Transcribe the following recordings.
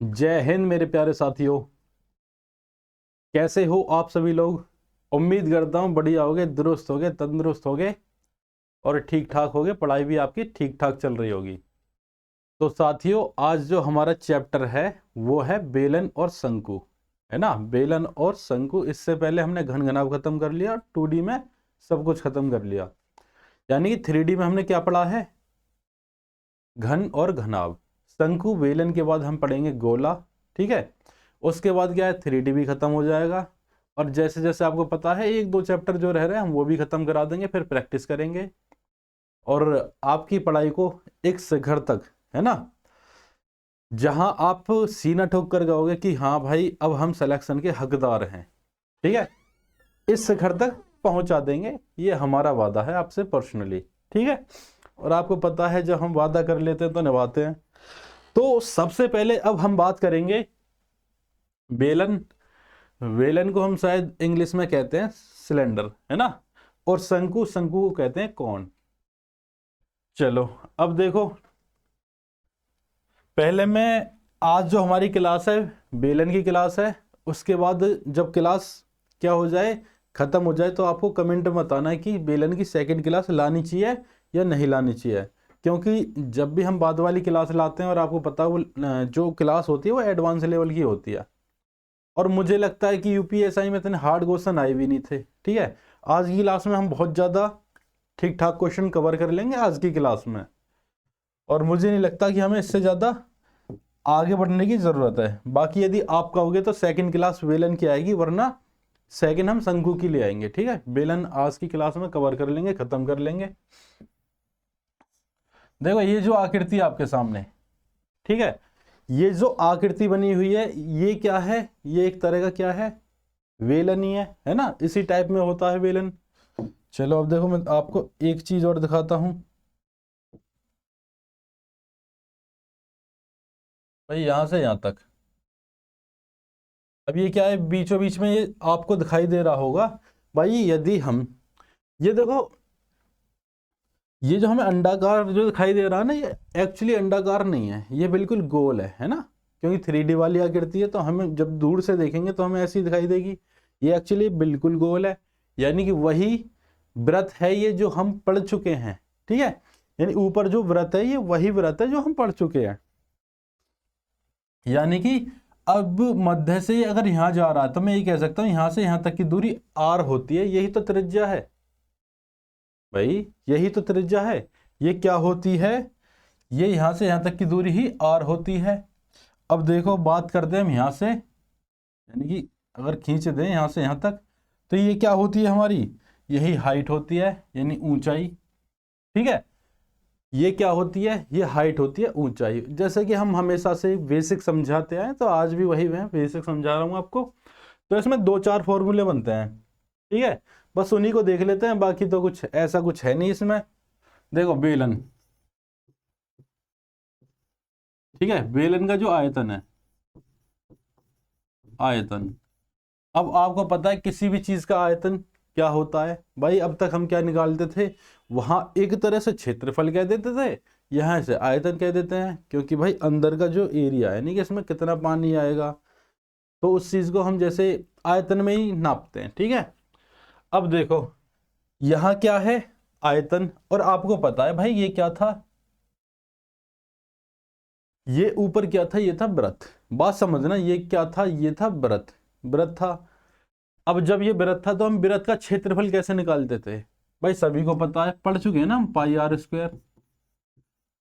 जय हिंद मेरे प्यारे साथियों, कैसे हो आप सभी लोग। उम्मीद करता हूँ बढ़िया होगे, दुरुस्त होगे, तंदुरुस्त होगे और ठीक ठाक होगे। पढ़ाई भी आपकी ठीक ठाक चल रही होगी। तो साथियों, आज जो हमारा चैप्टर है वो है बेलन और शंकु, है ना। बेलन और शंकु। इससे पहले हमने घन घनाभ खत्म कर लिया, 2D में सब कुछ खत्म कर लिया। यानी कि 3D में हमने क्या पढ़ा है, घन और घनाभ। शंकु बेलन के बाद हम पढ़ेंगे गोला, ठीक है। उसके बाद क्या है, 3D भी खत्म हो जाएगा। और जैसे जैसे आपको पता है, एक दो चैप्टर जो रह रहे हैं हम वो भी खत्म करा देंगे, फिर प्रैक्टिस करेंगे और आपकी पढ़ाई को एक शिखर तक, है ना, जहां आप सीना ठोक कर गाओगे कि हाँ भाई अब हम सिलेक्शन के हकदार हैं, ठीक है। इस शिखर तक पहुंचा देंगे, ये हमारा वादा है आपसे पर्सनली, ठीक है। और आपको पता है जब हम वादा कर लेते हैं तो निभाते हैं। तो सबसे पहले अब हम बात करेंगे बेलन। वेलन को हम शायद इंग्लिश में कहते हैं सिलेंडर, है ना। और शंकु, शंकु को कहते हैं कौन। चलो अब देखो, पहले मैं आज जो हमारी क्लास है बेलन की क्लास है, उसके बाद जब क्लास क्या हो जाए, खत्म हो जाए, तो आपको कमेंट में बताना है कि बेलन की सेकंड क्लास लानी चाहिए या नहीं लानी चाहिए। क्योंकि जब भी हम बाद वाली क्लास लाते हैं, और आपको पता है वो जो क्लास होती है वो एडवांस लेवल की होती है। और मुझे लगता है कि यूपीएसआई में इतने हार्ड क्वेश्चन आए भी नहीं थे, ठीक है। आज की क्लास में हम बहुत ज़्यादा ठीक ठाक क्वेश्चन कवर कर लेंगे आज की क्लास में, और मुझे नहीं लगता कि हमें इससे ज़्यादा आगे बढ़ने की ज़रूरत है। बाकी यदि आप कहोगे तो सेकंड क्लास बेलन की आएगी, वरना सेकंड हम शंकु की ले आएंगे, ठीक है। बेलन आज की क्लास में कवर कर लेंगे, खत्म कर लेंगे। देखो ये जो आकृति है आपके सामने, ठीक है, ये जो आकृति बनी हुई है ये क्या है, ये एक तरह का क्या है, वेलन ही है ना। इसी टाइप में होता है वेलन। चलो अब देखो, मैं आपको एक चीज और दिखाता हूं भाई, यहां से यहां तक। अब ये क्या है, बीचों बीच में ये आपको दिखाई दे रहा होगा भाई। यदि हम ये देखो, ये जो हमें अंडाकार जो दिखाई दे रहा है ना, ये एक्चुअली अंडाकार नहीं है, ये बिल्कुल गोल है ना। क्योंकि 3D वाली आकृति है, तो हमें जब दूर से देखेंगे तो हमें ऐसी दिखाई देगी। ये एक्चुअली बिल्कुल गोल है, यानी कि वही व्रत है ये जो हम पढ़ चुके हैं, ठीक है। यानी ऊपर जो व्रत है ये वही व्रत है जो हम पढ़ चुके हैं। यानी कि अब मध्य से अगर यहां जा रहा है तो मैं ये कह सकता हूं यहां से यहां तक की दूरी r होती है, यही तो त्रिज्या है भाई, यही तो त्रिज्या है। ये क्या होती है, ये यहां से यहां तक की दूरी ही r होती है। अब देखो बात करते हैं हम यहां से, यानी कि अगर खींच दें यहां से यहां तक, तो ये क्या होती है हमारी, यही हाइट होती है, यानी ऊंचाई, ठीक है। ये क्या होती है, ये हाइट होती है, ऊंचाई। जैसे कि हम हमेशा से बेसिक समझाते आए, तो आज भी वही मैं बेसिक समझा रहा हूँ आपको। तो इसमें दो चार फॉर्मूले बनते हैं, ठीक है। बस उन्हीं को देख लेते हैं, बाकी तो कुछ ऐसा कुछ है नहीं इसमें। देखो बेलन, ठीक है, बेलन का जो आयतन है, आयतन। अब आपको पता है किसी भी चीज का आयतन क्या होता है भाई। अब तक हम क्या निकालते थे, वहां एक तरह से क्षेत्रफल कह देते थे, यहां से आयतन कह देते हैं। क्योंकि भाई अंदर का जो एरिया है, यानी कि इसमें कितना पानी आएगा, तो उस चीज को हम जैसे आयतन में ही नापते हैं, ठीक है। अब देखो यहां क्या है, आयतन। और आपको पता है भाई ये क्या था, ये ऊपर क्या था, ये था व्रत। बात समझना, ये क्या था, ये था व्रत, व्रत था। अब जब ये वृत्त था तो हम वृत्त का क्षेत्रफल कैसे निकालते थे भाई, सभी को पता है, पढ़ चुके हैं ना हम, पाई आर स्क्वायर।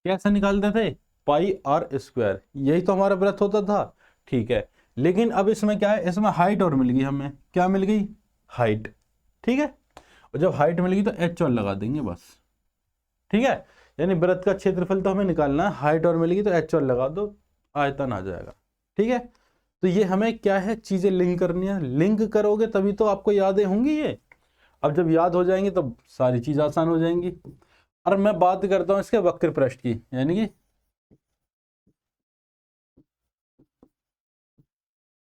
कैसे निकालते थे, पाई आर स्क्वायर, यही तो हमारा वृत्त होता था, ठीक है। लेकिन अब इसमें क्या है, इसमें हाइट और मिल गई हमें, क्या मिल गई, हाइट, ठीक है। और जब हाइट मिल गई तो एच और लगा देंगे बस, ठीक है। यानी वृत्त का क्षेत्रफल तो हमें निकालना है, हाइट और मिल गई तो एच और लगा दो, आयतन आ जाएगा, ठीक है। तो ये हमें क्या है, चीजें लिंक करनी है, लिंक करोगे तभी तो आपको यादें होंगी ये। अब जब याद हो जाएंगी तो सारी चीज आसान हो जाएंगी। और मैं बात करता हूं इसके वक्र पृष्ठ की, यानी कि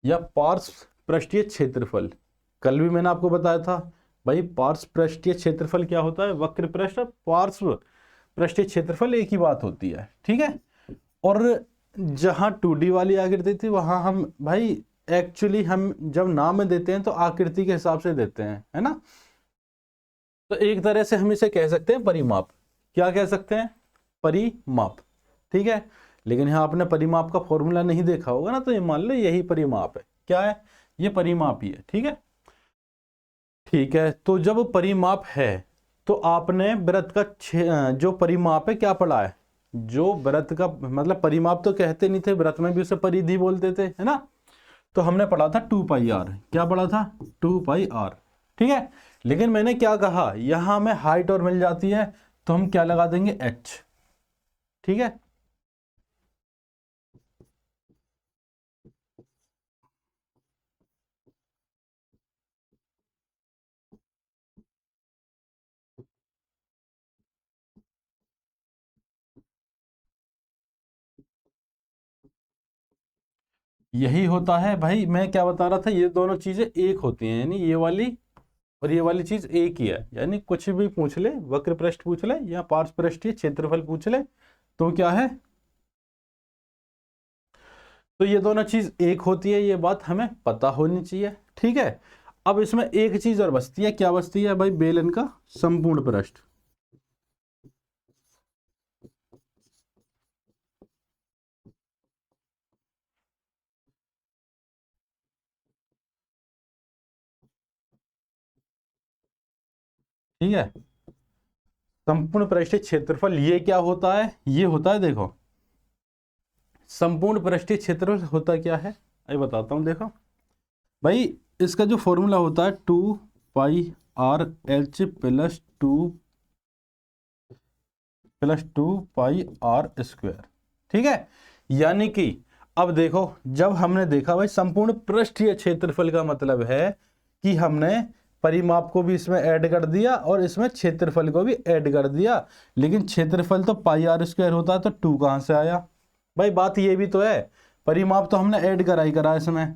या पार्श्व पृष्ठीय क्षेत्रफल। कल भी मैंने आपको बताया था भाई, पार्श्व पृष्ठीय क्षेत्रफल क्या होता है, वक्र पृष्ठ, पार्श्व पृष्ठीय क्षेत्रफल एक ही बात होती है, ठीक है। और जहाँ 2D वाली आकृति थी वहां हम भाई एक्चुअली हम जब नाम देते हैं तो आकृति के हिसाब से देते हैं, है ना। तो एक तरह से हम इसे कह सकते हैं परिमाप। क्या कह सकते हैं? परिमाप। ठीक है, लेकिन यहाँ आपने परिमाप का फॉर्मूला नहीं देखा होगा ना, तो ये मान लो यही परिमाप है। क्या है? ये परिमाप ही है। ठीक है, ठीक है। तो जब परिमाप है तो आपने वृत्त का जो परिमाप है क्या पढ़ा है? जो वृत्त का मतलब परिमाप तो कहते नहीं थे, वृत्त में भी उसे परिधि बोलते थे, है ना। तो हमने पढ़ा था 2πr। क्या पढ़ा था? 2πr। ठीक है, लेकिन मैंने क्या कहा, यहां हमें हाइट और मिल जाती है तो हम क्या लगा देंगे? h। ठीक है, यही होता है भाई। मैं क्या बता रहा था, ये दोनों चीजें एक होती हैं, यानी ये वाली और ये वाली चीज एक ही है। यानी कुछ भी पूछ ले, वक्र पृष्ठ पूछ ले या पार्श्वपृष्ठीय क्षेत्रफल पूछ ले, तो क्या है, तो ये दोनों चीज एक होती है। ये बात हमें पता होनी चाहिए। ठीक है, अब इसमें एक चीज और बचती है। क्या बचती है भाई? बेलन का संपूर्ण पृष्ठ। ठीक है, संपूर्ण पृष्ठीय क्षेत्रफल ये क्या होता है? ये होता है, देखो, संपूर्ण पृष्ठीय क्षेत्रफल होता क्या है, ये बताता हूं। देखो भाई, इसका जो फॉर्मूला होता है 2πrh प्लस 2πr²। ठीक है, यानी कि अब देखो, जब हमने देखा भाई संपूर्ण पृष्ठीय क्षेत्रफल का मतलब है कि हमने परिमाप को भी इसमें ऐड कर दिया और इसमें क्षेत्रफल को भी ऐड कर दिया। लेकिन क्षेत्रफल तो πr² होता है, तो 2 कहां से आया भाई? बात ये भी तो है, परिमाप तो हमने ऐड करा इसमें,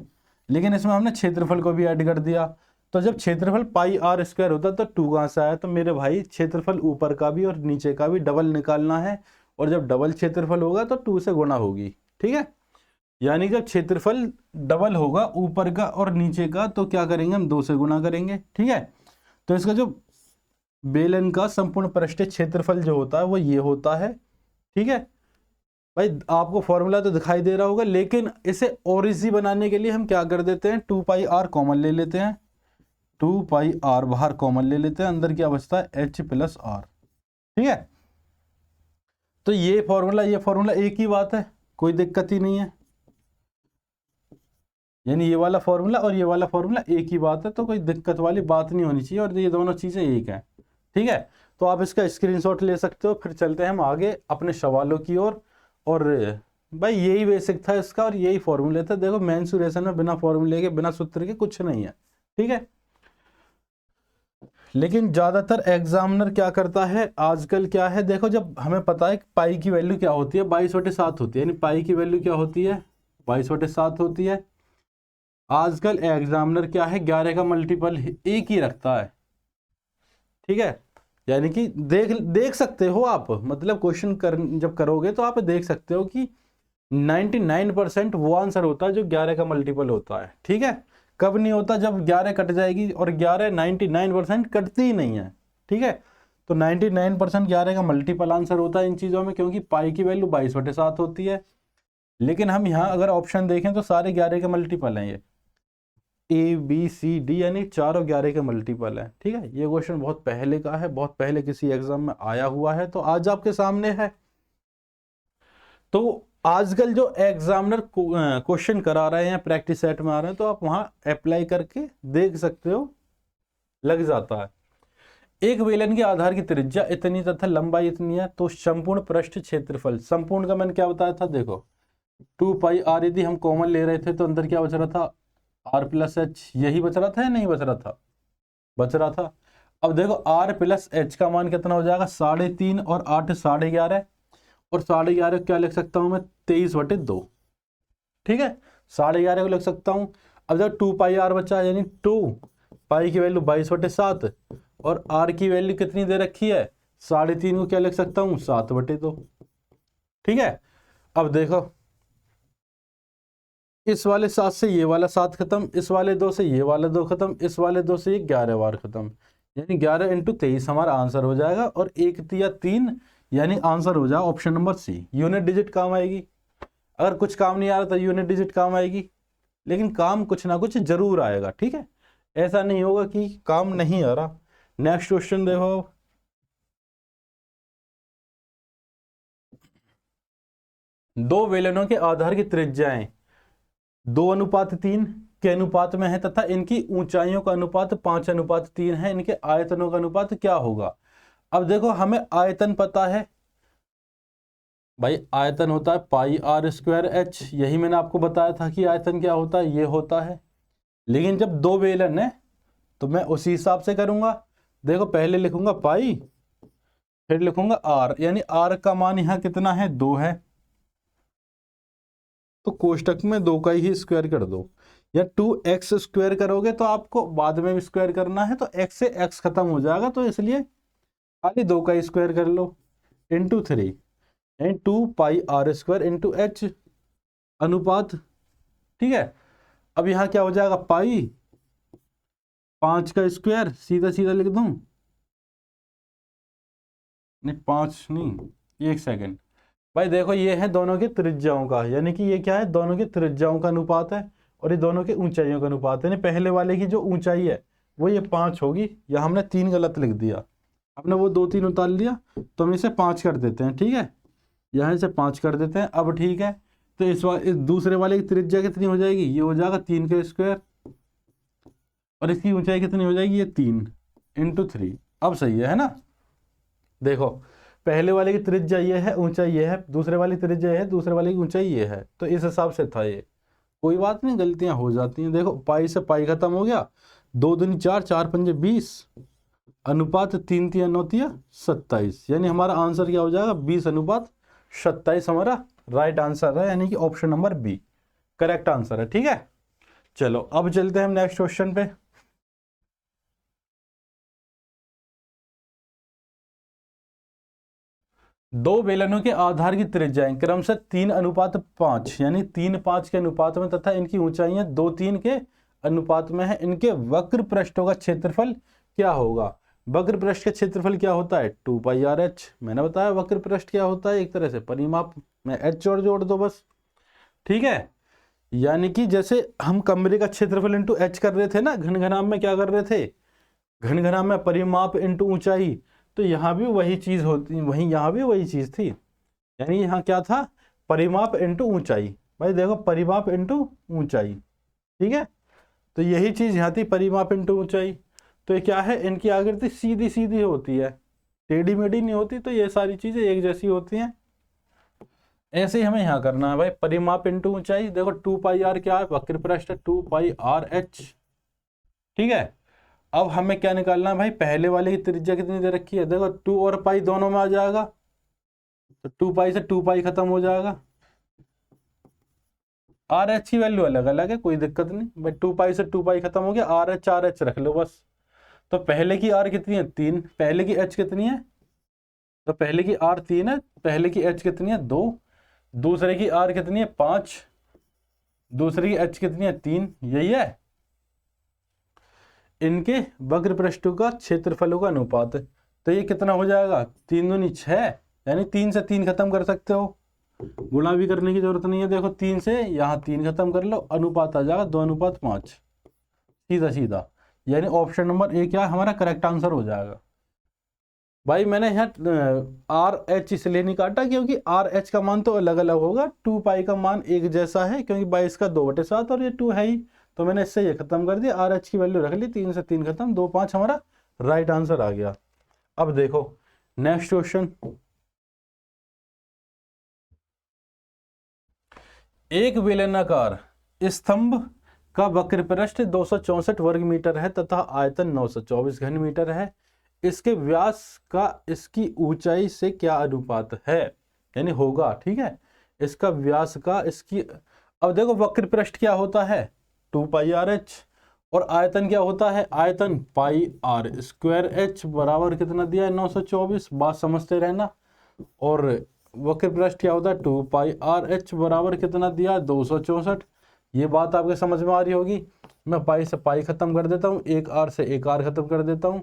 लेकिन इसमें हमने क्षेत्रफल को भी ऐड कर दिया। तो जब क्षेत्रफल πr² होता है तो 2 कहां से आया? तो मेरे भाई क्षेत्रफल ऊपर का भी और नीचे का भी डबल निकालना है, और जब डबल क्षेत्रफल होगा तो 2 से गुणा होगी। ठीक है, यानी जब क्षेत्रफल डबल होगा ऊपर का और नीचे का, तो क्या करेंगे हम? 2 से गुणा करेंगे। ठीक है, तो इसका जो बेलन का संपूर्ण पृष्ठीय क्षेत्रफल जो होता है वो ये होता है। ठीक है भाई, आपको फॉर्मूला तो दिखाई दे रहा होगा, लेकिन इसे और इजी बनाने के लिए हम क्या कर देते हैं? 2πr कॉमन ले लेते हैं। 2πr बाहर कॉमन ले लेते हैं, अंदर क्या बचता है? h plus r। ठीक है, तो ये फॉर्मूला एक ही बात है, कोई दिक्कत ही नहीं है। यानी ये वाला फॉर्मूला और ये वाला फॉर्मूला एक ही बात है, तो कोई दिक्कत वाली बात नहीं होनी चाहिए, और ये दोनों चीजें एक हैं। ठीक है, तो आप इसका स्क्रीनशॉट ले सकते हो। फिर चलते हैं हम आगे अपने सवालों की ओर। और भाई यही बेसिक था इसका और यही फॉर्मूले थे। देखो मेंसुरेशन में बिना फॉर्मूले के, बिना सूत्र के कुछ नहीं है। ठीक है, लेकिन ज्यादातर एग्जामिनर क्या करता है आजकल, क्या है, देखो, जब हमें पता है कि पाई की वैल्यू क्या होती है, 22/7 होती है। यानी पाई की वैल्यू क्या होती है? 22/7 होती है। आजकल एग्जामिनर क्या है, 11 का मल्टीपल एक ही रखता है। ठीक है, यानी कि देख सकते हो आप, मतलब क्वेश्चन जब करोगे तो आप देख सकते हो कि 99% वो आंसर होता है जो 11 का मल्टीपल होता है। ठीक है, कब नहीं होता? जब 11 कट जाएगी, और 11 99% कटती ही नहीं है। ठीक है, तो 99% 11 का मल्टीपल आंसर होता है इन चीजों में, क्योंकि पाई की वैल्यू 22/7 होती है। लेकिन हम यहाँ अगर ऑप्शन देखें तो सारे 11 के मल्टीपल हैं, ये ABCD यानी चारों 11 के मल्टीपल है। ठीक है, ये क्वेश्चन बहुत पहले का है, बहुत पहले किसी एग्जाम में आया हुआ है, तो आज आपके सामने है। तो आजकल जो एग्जामिनर क्वेश्चन करा रहे हैं, प्रैक्टिस सेट में आ रहे हैं, तो आप वहां अप्लाई करके देख सकते हो, लग जाता है। एक बेलन के आधार की त्रिज्या इतनी तथा लंबाई इतनी है, तो संपूर्ण पृष्ठ क्षेत्रफल, संपूर्ण का मैंने क्या बताया था, देखो 2πr यदि हम कॉमन ले रहे थे तो अंदर क्या बच रहा था? r plus h। यही बच रहा था या नहीं बच रहा था? बच रहा था। अब देखो r प्लस h का मान कितना हो जाएगा? 3.5 और 8 11.5, और 11.5 क्या लिख सकता हूं मैं? 23/2। ठीक है, 11.5 को लिख सकता हूं। अब जब 2πr बचा, यानी 2 पाई की वैल्यू 22/7 और r की वैल्यू कितनी दे रखी है? 3.5 को क्या लिख सकता हूं? 7/2। ठीक है, अब देखो इस वाले 7 से ये वाला 7 खत्म, इस वाले 2 से ये वाला 2 खत्म, इस वाले 2 से ये 11 बार खत्म, यानी 11 × 23 हमारा आंसर हो जाएगा। और 1 तिया 3 यानी आंसर हो जाएगा option number C. Unit digit काम आएगी, अगर कुछ काम नहीं आ रहा तो यूनिट डिजिट काम आएगी, लेकिन काम कुछ ना कुछ जरूर आएगा, ठीक है, ऐसा नहीं होगा कि काम नहीं आ रहा। नेक्स्ट क्वेश्चन देखो, दो बेलनों के आधार की त्रिज्याएं 2:3 के अनुपात में है तथा इनकी ऊंचाइयों का अनुपात 5:3 है, इनके आयतनों का अनुपात क्या होगा। अब देखो हमें आयतन पता है भाई, आयतन होता है πr²h, यही मैंने आपको बताया था कि आयतन क्या होता है, ये होता है। लेकिन जब दो बेलन है तो मैं उसी हिसाब से करूंगा। देखो पहले लिखूंगा पाई, फिर लिखूंगा आर, यानी आर का मान यहाँ कितना है, 2 है, तो कोष्टक में 2 का ही स्क्वायर कर दो। या 2x स्क्वायर करोगे तो आपको बाद में भी स्क्वायर करना है, तो x से x खत्म हो जाएगा, तो इसलिए खाली 2 का स्क्वायर कर लो, इंटू 3 यानी 2πr² × h अनुपात, ठीक है। अब यहाँ क्या हो जाएगा, पाई 5 का स्क्वायर, सीधा सीधा लिख दूं, नहीं 5 नहीं, 1 सेकेंड भाई, देखो ये है दोनों के त्रिज्याओं का, यानी कि ये क्या है, दोनों के त्रिज्याओं का अनुपात है, और ये दोनों के ऊंचाइयों का अनुपात है। यानी पहले वाले की जो ऊंचाई है वो ये 5 होगी, या हमने 3 गलत लिख दिया, हमने वो 2 3 उतार लिया, तो हम इसे 5 कर देते हैं, ठीक है, यहाँ से 5 कर देते हैं। अब ठीक है, तो इस दूसरे वाले की त्रिज्या कितनी हो जाएगी, ये हो जाएगा 3 का स्क्वायर, और इसकी ऊंचाई कितनी हो जाएगी, ये 3 × 3। अब सही है ना। देखो पहले वाले की त्रिज्या ये है, ऊंचाई ये है, दूसरे वाली त्रिज्या है, दूसरे वाले की ऊंचाई ये है, तो इस हिसाब से था ये, कोई बात नहीं, गलतियां हो जाती हैं। देखो पाई से पाई खत्म हो गया, 2 दूनी 4, 4 पंजे 20, अनुपात 3 तिया 9 तिया 27, यानी हमारा आंसर क्या हो जाएगा, 20:27 हमारा राइट आंसर है, यानी कि option number B correct answer है, ठीक है। चलो अब चलते हैं हम नेक्स्ट क्वेश्चन पे। दो बेलनों के आधार की त्रिज्याएं क्रमशः 3:5 यानी 3:5 के अनुपात में तथा इनकी ऊंचाइयां 2:3 के अनुपात में है, इनके वक्र पृष्ठों का क्षेत्रफल क्या होगा। वक्र पृष्ठ का क्षेत्रफल क्या होता है, 2πrh, मैंने बताया वक्र पृष्ठ क्या होता है, एक तरह से परिमाप में h और जोड़ दो बस, ठीक है। यानी कि जैसे हम कमरे का क्षेत्रफल इंटू h कर रहे थे ना, घनघनाम में क्या कर रहे थे, घनघनाम में परिमाप इंटू ऊंचाई, तो यहाँ भी वही चीज होती, वही यहाँ भी वही चीज थी, यानी यहाँ क्या था, परिमाप इंटू ऊंचाई। भाई देखो परिमाप इंटू ऊंचाई, ठीक है, तो यही चीज यहाँ थी, परिमाप इंटू ऊंचाई। तो ये क्या है, इनकी आकृति सीधी सीधी होती है, टेढ़ी मेढ़ी नहीं होती, तो ये सारी चीजें एक जैसी होती हैं। ऐसे ही हमें यहाँ करना है भाई, परिमाप इंटू ऊंचाई। देखो 2πr क्या है, वक्र पृष्ठ 2πrh, ठीक है। अब हमें क्या निकालना है भाई, पहले वाले की त्रिज्या कितनी दे रखी है, देखो 2 और पाई दोनों में आ जाएगा, तो 2π से 2π खत्म हो जाएगा, आर एच की वैल्यू अलग अलग है, कोई दिक्कत नहीं भाई, 2π से 2π खत्म हो गया, आर एच रख लो बस। तो पहले की आर कितनी है, 3, पहले की एच कितनी है, तो पहले की आर 3 है, पहले की एच कितनी है, 2, दूसरे की आर कितनी है, 5, दूसरे की एच कितनी है, 3, यही है इनके वक्र पृष्ठों का क्षेत्रफलों का अनुपात। तो ये कितना हो जाएगा, 3 दूनी 6, यानी 3 से 3 खत्म कर सकते हो, गुणा भी करने की जरूरत नहीं है। देखो 3 से यहाँ 3 खत्म कर लो, अनुपात आ जाएगा 2:5, सीधा सीधा, यानी ऑप्शन नंबर ए क्या हमारा करेक्ट आंसर हो जाएगा। भाई मैंने यहाँ आर एच इसलिए नहीं काटा क्योंकि आर एच का मान तो अलग अलग होगा, 2π का मान एक जैसा है, क्योंकि 22 का 2/7 और ये 2 है ही, तो मैंने इससे ये खत्म कर दिया, आर एच की वैल्यू रख ली, 3 से 3 खत्म, 2,5 हमारा राइट आंसर आ गया। अब देखो नेक्स्ट क्वेश्चन, एक बेलनाकार स्तंभ का वक्र पृष्ठ 264 वर्ग मीटर है तथा आयतन 924 घन मीटर है, इसके व्यास का इसकी ऊंचाई से क्या अनुपात है, यानी होगा, ठीक है, इसका व्यास का इसकी। अब देखो वक्र पृष्ठ क्या होता है, 2πrh, और आयतन क्या होता है, आयतन πr²h बराबर कितना दिया है, 924, बात समझते रहना। और वक्र पृष्ठ क्या होता है, 2πrh बराबर कितना दिया है, 264, ये बात आपके समझ में आ रही होगी। मैं पाई से पाई खत्म कर देता हूँ, एक आर से एक आर खत्म कर देता हूँ,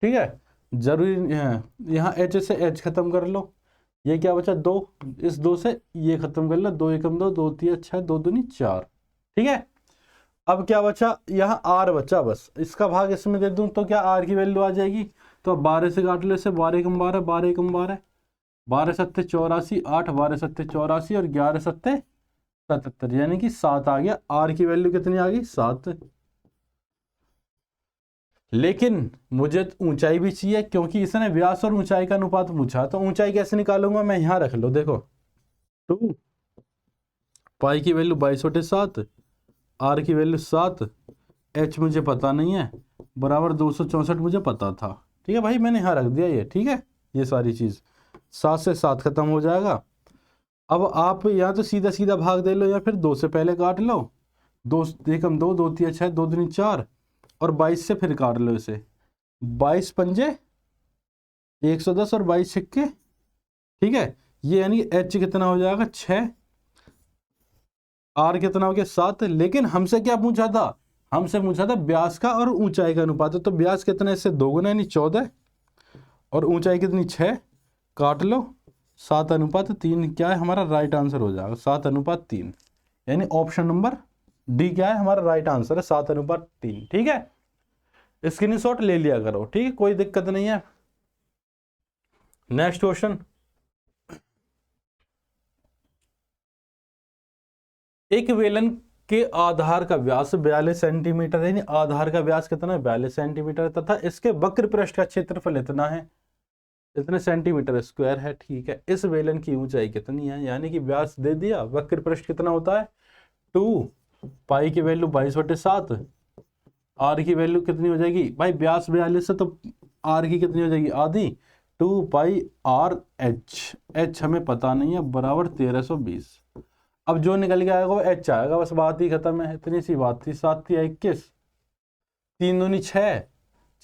ठीक है। जरूरी है यहाँ एच से एच खत्म कर लो, ये क्या बचा 2, इस 2 से ये खत्म कर लो, 2 एकम 2, 2 3 6, 2 दूनी 4, ठीक है। अब क्या बचा, यहाँ आर बचा, बस इसका भाग इसमें दे दूं तो क्या आर की वैल्यू आ जाएगी। तो 12 से काट लो इसे, 12 एकम 12, 12 एकम 12, 12 सत्ते 84, 8 12 सत्ते 84 और 11 सत्ते 77, यानी कि 7 आ गया। आर की वैल्यू कितनी आ गई, 7। लेकिन मुझे ऊंचाई भी चाहिए, क्योंकि इसने व्यास और ऊंचाई का अनुपात पूछा। तो ऊंचाई कैसे निकालूंगा मैं, यहाँ रख लो, देखो 2 पाई की वैल्यू 22/7, आर की वैल्यू 7, एच मुझे पता नहीं है, बराबर 264 मुझे पता था, ठीक है भाई, मैंने यहाँ रख दिया ये, ठीक है। ये सारी चीज 7 से 7 खत्म हो जाएगा। अब आप या तो सीधा सीधा भाग दे लो या फिर 2 से पहले काट लो, 2 एकम 2, 2 3 6, 2 दूनी 4 और 22 से फिर काट लो इसे, 22 पंजे 110 और 22 छिक्के, ठीक है। ये यानी एच कितना हो जाएगा 6, आर कितना हो गया 7। लेकिन हमसे क्या पूछा था, हमसे पूछा था व्यास का और ऊंचाई का अनुपात। तो व्यास कितना, इससे 2 गुना यानी 14 और ऊंचाई कितनी 6, काट लो 7/3 क्या है हमारा राइट आंसर हो जाएगा, 7/3, यानी ऑप्शन नंबर डी क्या है हमारा राइट आंसर है, 7/3, ठीक है। स्क्रीनशॉट ले लिया करो, ठीक है, कोई दिक्कत नहीं है। नेक्स्ट क्वेश्चन, एक वेलन के आधार का व्यास 42 सेंटीमीटर, यानी आधार का व्यास कितना है 42 सेंटीमीटर, तथा इसके वक्र पृष्ठ का क्षेत्रफल इतना है, इतने सेंटीमीटर स्क्वायर है, ठीक है। इस वेलन की ऊंचाई कितनी है, यानी कि व्यास दे दिया, वक्र पृष्ठ कितना होता है 2, पाई की वैल्यू 22/7, आर की वैल्यू कितनी हो जाएगी भाई, व्यास 42 है तो आर की कितनी हो जाएगी आधी, 2 पाई आर एच, एच हमें पता नहीं है, बराबर 1320। अब जो निकल के आएगा वो एच आएगा, बस बात ही खत्म है, इतनी सी बात थी। 7 × 21, 3 दूनी 6,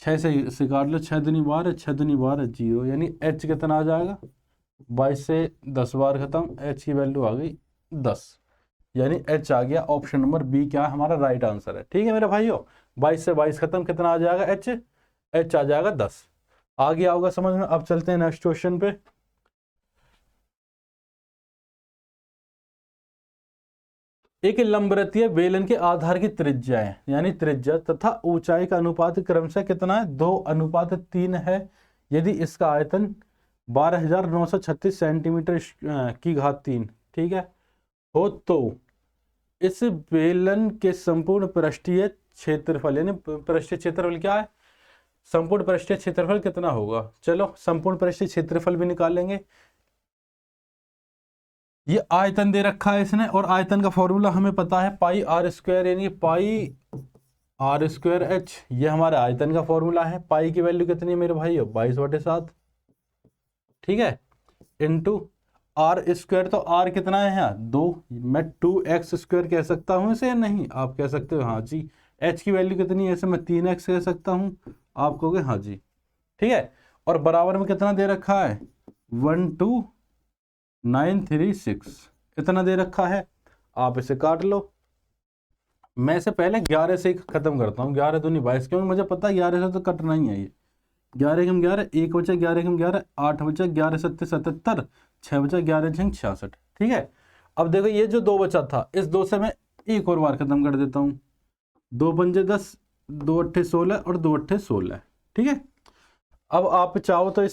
6 से काट लो, 6 दूनी 12, 6 दूनी 12 0, यानी एच कितना आ जाएगा 22 से 10 बार खत्म, एच की वैल्यू आ गई 10, यानी एच आ गया। ऑप्शन नंबर बी क्या हमारा राइट आंसर है, ठीक है मेरे भाइयों। 22 से 22 खत्म, कितना आ जाएगा एच, एच आ जाएगा 10। आ गया होगा समझ में। अब चलते हैं नेक्स्ट क्वेश्चन पे। एक लंबवृत्तीय बेलन के आधार की त्रिज्या है, यानी त्रिज्या तथा ऊंचाई का अनुपात क्रमशः कितना है 2/3 है, यदि इसका आयतन 12,936 सेंटीमीटर की घात 3, ठीक है, हो तो इस बेलन के संपूर्ण पृष्ठीय क्षेत्रफल, यानी पृष्ठीय क्षेत्रफल क्या है, संपूर्ण पृष्ठीय क्षेत्रफल कितना होगा। चलो संपूर्ण पृष्ठीय क्षेत्रफल भी निकालेंगे। ये आयतन दे रखा है इसने, और आयतन का फॉर्मूला हमें पता है पाई आर स्क्वायर, यानी पाई आर स्क्वायर एच, ये हमारा आयतन का फॉर्मूला है। पाई की वैल्यू कितनी है मेरे भाई 22/7, ठीक है, इंटू आर स्क्वायर, तो आर कितना है यहाँ 2, मैं 2x² कह सकता हूँ इसे या नहीं, आप कह सकते हो हाँ जी। एच की वैल्यू कितनी है, इसे मैं 3x कह सकता हूँ, आप कहोगे हाँ जी, ठीक है। और बराबर में कितना दे रखा है 12936, इतना दे रखा है, आप इसे काट लो। मैं इसे पहले 11 से खत्म करता हूँ, 11 दूनी 22, क्योंकि मुझे पता है 11 से तो कटना ही है ये। 11 × 11, 1 बचा, 11 × 11 8 बचा, 11 7 77, 6 बचा, 11 6 66, ठीक है। अब देखो ये जो 2 बचा था, इस 2 से मैं एक और बार खत्म कर देता हूँ, 2 पंजे 10, 2 अट्ठे 16 और 2 अट्ठे 16, ठीक है। अब आप चाहो तो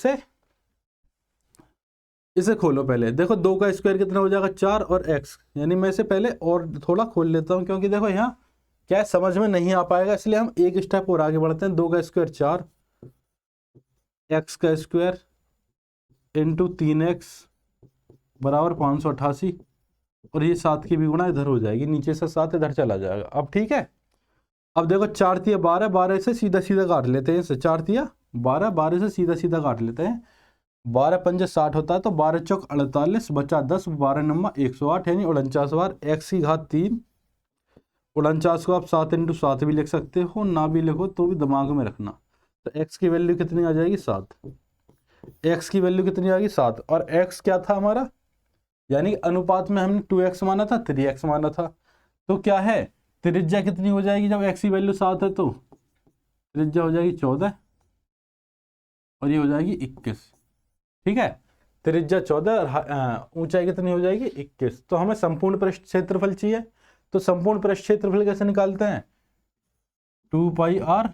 इसे खोलो पहले, देखो 2 का स्क्वायर कितना हो जाएगा 4 और x, यानी मैं इसे पहले और थोड़ा खोल लेता हूँ, क्योंकि देखो यहाँ क्या है समझ में नहीं आ पाएगा, इसलिए हम एक स्टेप और आगे बढ़ते हैं। 2 का स्क्वायर 4, x का स्क्वायर इंटू 3x बराबर 588, और ये 7 की भी गुणा इधर हो जाएगी, नीचे से 7 इधर चला जाएगा। अब ठीक है, अब देखो 4 × 12, 12 से सीधा सीधा काट लेते हैं इसे, 4 × 12, 12 से सीधा सीधा काट लेते हैं, 12 पंजे 60 होता है, तो 12 चौक 48 बचा 10, 12 नंबर 108, यानी 49 बार x की घात 3। 49 को आप 7 × 7 भी लिख सकते हो, ना भी लिखो तो भी दिमाग में रखना। तो x की वैल्यू कितनी आ जाएगी 7, x की वैल्यू कितनी आ गई 7, और x क्या था हमारा, यानी अनुपात में हमने 2x माना था 3x माना था, तो क्या है, त्रिज्या कितनी हो जाएगी जब x की वैल्यू 7 है, तो त्रिज्या हो जाएगी 14 और ये हो जाएगी 21। ठीक है, त्रिज्या 14 और ऊंचाई कितनी हो जाएगी 21। तो हमें संपूर्ण पृष्ठ क्षेत्रफल चाहिए, तो संपूर्ण पृष्ठ क्षेत्रफल कैसे निकालते हैं, 2πr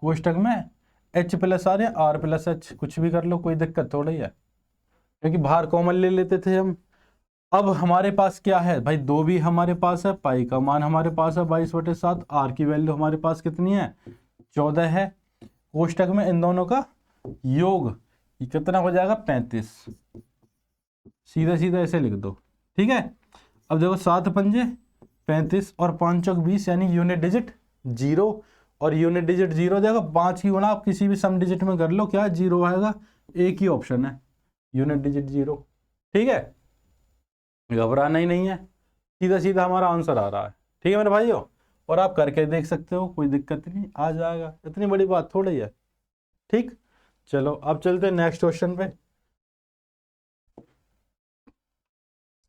कोष्टक में h प्लस आर या r प्लस एच, कुछ भी कर लो, कोई दिक्कत थोड़ी है, क्योंकि बाहर कॉमन ले लेते थे हम। अब हमारे पास क्या है भाई, 2 भी हमारे पास है, पाई का मान हमारे पास है 22/7, आर की वैल्यू हमारे पास कितनी है 14 है, कोष्टक में इन दोनों का योग ये कितना हो जाएगा 35, सीधा सीधा ऐसे लिख दो। ठीक है, अब देखो 7 पंजे 35 और 5 चौक 20, यानी यूनिट डिजिट 0, और यूनिट डिजिट 0 देगा, 5 की गुणा आप किसी भी सम डिजिट में कर लो, क्या 0 आएगा, एक ही ऑप्शन है यूनिट डिजिट 0। ठीक है, घबराना ही नहीं है, सीधा सीधा हमारा आंसर आ रहा है। ठीक है मेरे भाइयों, और आप करके देख सकते हो, कोई दिक्कत नहीं, आ जाएगा, इतनी बड़ी बात थोड़ी है। ठीक, चलो अब चलते हैं नेक्स्ट क्वेश्चन पे।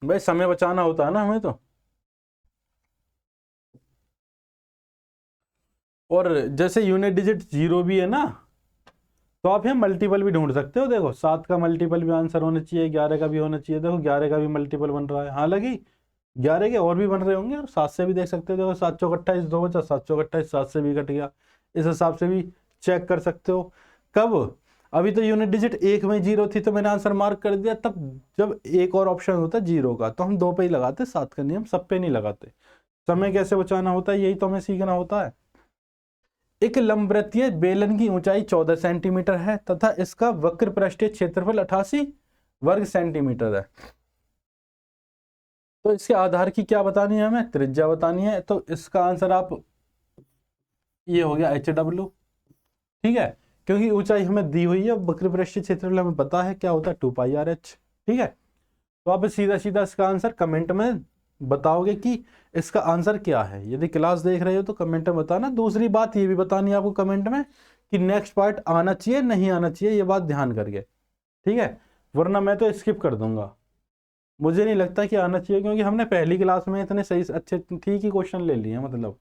भाई समय बचाना होता है ना हमें तो, और जैसे यूनिट डिजिट 0 भी है ना, तो आप यहाँ मल्टीपल भी ढूंढ सकते हो। देखो 7 का मल्टीपल भी आंसर होना चाहिए, 11 का भी होना चाहिए, देखो 11 का भी मल्टीपल बन रहा है, हालांकि 11 के और भी बन रहे होंगे, और 7 से भी देख सकते हो, देखो 7 चौक 28, 2 बचा, 7 चौक 28, 7 से भी कट गया, इस हिसाब से भी चेक कर सकते हो। कब, अभी तो यूनिट डिजिट 1 में 0 थी तो मैंने आंसर मार्क कर दिया, तब जब एक और ऑप्शन होता है 0 का तो हम 2 पे ही लगाते, 7 का नियम सब पे नहीं लगाते। समय कैसे बचाना होता है, यही तो हमें सीखना होता है। एक लंबवृत्तीय बेलन की ऊंचाई 14 सेंटीमीटर है तथा इसका वक्र पृष्ठीय क्षेत्रफल 88 वर्ग सेंटीमीटर है। तो इसके आधार की क्या बतानी है, हमें त्रिज्या बतानी है, तो इसका आंसर आप, ये हो गया HW। ठीक है, क्योंकि ऊंचाई हमें दी हुई है, वक्र पृष्ठीय क्षेत्रफल हमें पता है क्या होता है 2πrh। ठीक है, तो आप सीधा सीधा इसका आंसर कमेंट में बताओगे कि इसका आंसर क्या है। यदि क्लास देख रहे हो तो कमेंट में बताना। दूसरी बात ये भी बतानी है आपको कमेंट में कि नेक्स्ट पार्ट आना चाहिए नहीं आना चाहिए, ये बात ध्यान करके। ठीक है, वरना मैं तो स्किप कर दूंगा, मुझे नहीं लगता कि आना चाहिए, क्योंकि हमने पहली क्लास में इतने सही अच्छे ठीक ही क्वेश्चन ले लिए, मतलब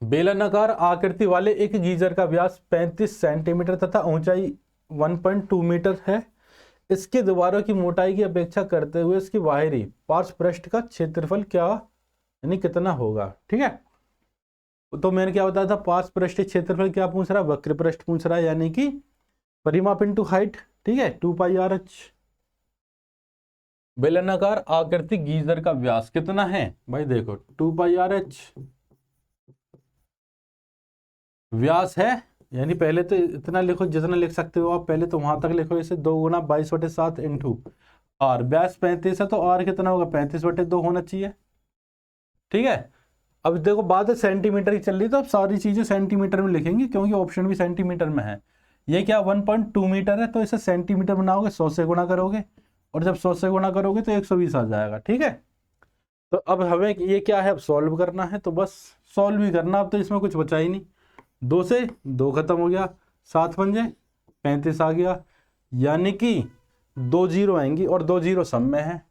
बेलनाकार आकृति वाले एक गीजर का व्यास 35 सेंटीमीटर तथा ऊंचाई 1.2 मीटर है। इसके दीवारों की मोटाई की अपेक्षा करते हुए इसकी बाहरी पार्श्व पृष्ठ का क्षेत्रफल क्या, यानी कितना होगा। ठीक है, तो मैंने क्या बताया था, पार्श्व पृष्ठ क्षेत्रफल क्या पूछ रहा है, वक्र पृष्ठ पूछ रहा है, यानी कि परिमाप इंटू हाइट। ठीक है, 2πrh। बेलनाकार आकृति गीजर का व्यास कितना है भाई, देखो 2πrh व्यास है, यानी पहले तो इतना लिखो जितना लिख सकते हो आप, पहले तो वहां तक लिखो, इसे 2 गुना 22/7 इंटू आर, व्यास 35 है तो आर कितना होगा 35/2 होना चाहिए। ठीक है, अब देखो बात है सेंटीमीटर की चल रही, तो अब सारी चीजें सेंटीमीटर में लिखेंगे, क्योंकि ऑप्शन भी सेंटीमीटर में है। ये क्या 1.2 मीटर है, तो इसे सेंटीमीटर बनाओगे, 100 से गुणा करोगे, और जब 100 से गुणा करोगे तो 120 आ जाएगा। ठीक है, तो अब हमें ये क्या है, अब सॉल्व करना है, तो बस सॉल्व ही करना, अब तो इसमें कुछ बचा ही नहीं, 2 से 2 खत्म हो गया, 7 पंजे 35 आ गया, यानी कि 2 जीरो आएंगी, और 2 जीरो सब में है,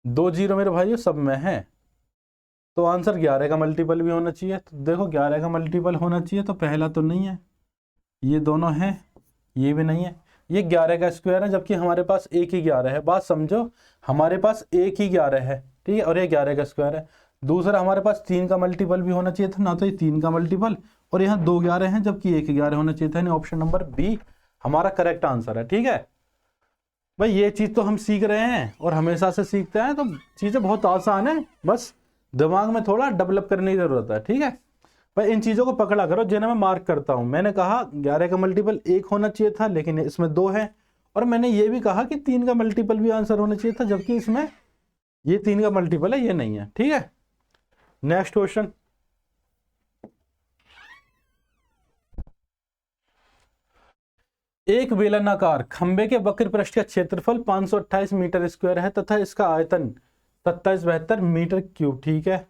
2 जीरो मेरे भाइयों सब में है, तो आंसर 11 का मल्टीपल भी होना चाहिए। तो देखो 11 का मल्टीपल होना चाहिए, तो पहला तो नहीं है, ये दोनों हैं, ये भी नहीं है, ये 11 का स्क्वायर है, जबकि हमारे पास एक ही 11 है। बात समझो, हमारे पास एक ही 11 है, ठीक है, और ये 11 का स्क्वायर है। दूसरा हमारे पास 3 का मल्टीपल भी होना चाहिए था ना, तो ये 3 का मल्टीपल, और यहाँ 2 11 हैं जबकि 1 11 होना चाहिए था, यानी ऑप्शन नंबर बी हमारा करेक्ट आंसर है। ठीक है भाई, ये चीज तो हम सीख रहे हैं और हमेशा से सीखते हैं, तो चीजें बहुत आसान है, बस दिमाग में थोड़ा डेवलप करने की जरूरत है। ठीक है भाई, इन चीजों को पकड़ा करो जिन्हें मैं मार्क करता हूं। मैंने कहा 11 का मल्टीपल 1 होना चाहिए था, लेकिन इसमें 2 है, और मैंने ये भी कहा कि 3 का मल्टीपल भी आंसर होना चाहिए था, जबकि इसमें ये 3 का मल्टीपल है, ये नहीं है। ठीक है, नेक्स्ट क्वेश्चन, एक बेलनाकार खंबे के वक्र पृष्ठ का क्षेत्रफल 528 मीटर स्क्वायर है तथा इसका आयतन 2772 मीटर क्यूब। ठीक है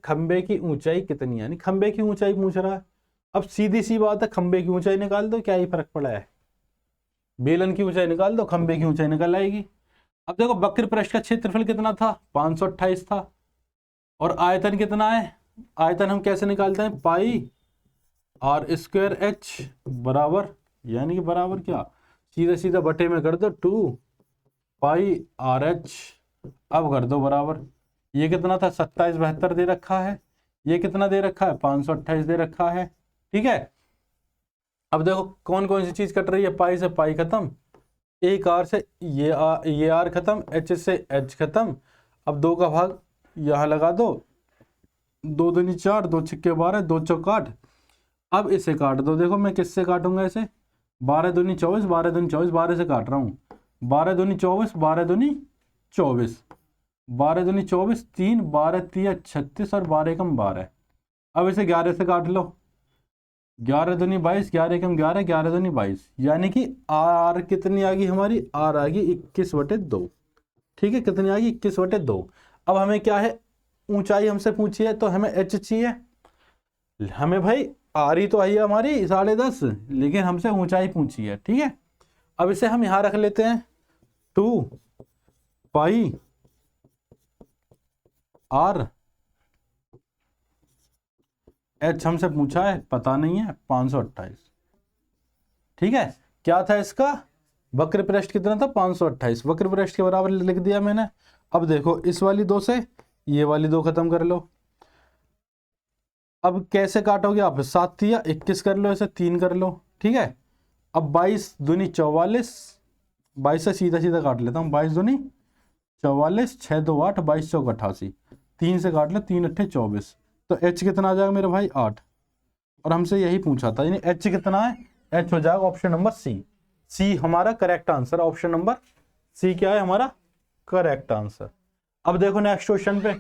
खंबे की ऊंचाई कितनी, यानी खंबे की ऊंचाई पूछ रहा है। अब सीधी सी बात है, खंबे की ऊंचाई निकाल दो, क्या ही फर्क पड़ा है, बेलन की ऊंचाई निकाल दो, खंबे की ऊंचाई निकल आएगी। अब देखो वक्र पृष्ठ का क्षेत्रफल कितना था, 528 था, और आयतन कितना है, आयतन हम कैसे निकालते हैं, पाई आर स्क्वायर एच बराबर, यानी कि बराबर क्या, सीधा सीधा बटे में कर दो 2 पाई आर एच, अब कर दो बराबर, ये कितना था 2772 दे रखा है, ये कितना दे रखा है 528 दे रखा है, ठीक है। अब देखो कौन कौन सी चीज कट रही है, पाई से पाई खत्म, एक आर से ये आर खत्म, एच से एच खत्म, अब 2 का भाग यहां लगा दो, 2 दूनी 4, 2 छक्के 12, 2 चौक 8। अब इसे काट दो, देखो मैं किससे काटूंगा इसे, 12 दूनी 24, 12 दूनी 24, 12 से काट रहा हूँ, 12 दूनी 24, 12 दूनी 24, 12 दूनी 24, 3, 12 3 36 और 12 एकम 12। अब इसे 11 से काट लो, 11 दूनी 22, 11 एकम 11, 11 दूनी 22, यानी कि आर कितनी आ गई हमारी, आर आ गई 21/2, ठीक है, कितनी आ गई 21/2। अब हमें क्या है, ऊंचाई हमसे पूछी है तो हमें एच चाहिए, हमें भाई आर ही तो आई है हमारी 10.5, लेकिन हमसे ऊंचाई पूछी है, ठीक है। अब इसे हम यहां रख लेते हैं 2 पाई आर एच, हमसे पूछा है पता नहीं है 528, ठीक है। क्या था इसका, वक्र पृष्ठ कितना था 528, वक्र पृष्ठ के बराबर लिख दिया मैंने। अब देखो इस वाली 2 से ये वाली 2 खत्म कर लो, अब कैसे काटोगे आप, 7 या 21 कर लो, इसे 3 कर लो, ठीक है। अब 22 दूनी 44, 22 से सीधा सीधा काट लेता हूँ, 22 दूनी 44, 6 2 8, 22 चौक 88, 3 से काट लो, 3 8 24, तो एच कितना आ जाएगा मेरे भाई 8, और हमसे यही पूछा था, यानी एच कितना है, एच हो जाएगा ऑप्शन नंबर सी, सी हमारा correct answer, option number C क्या है हमारा करेक्ट आंसर। अब देखो नेक्स्ट क्वेश्चन पे,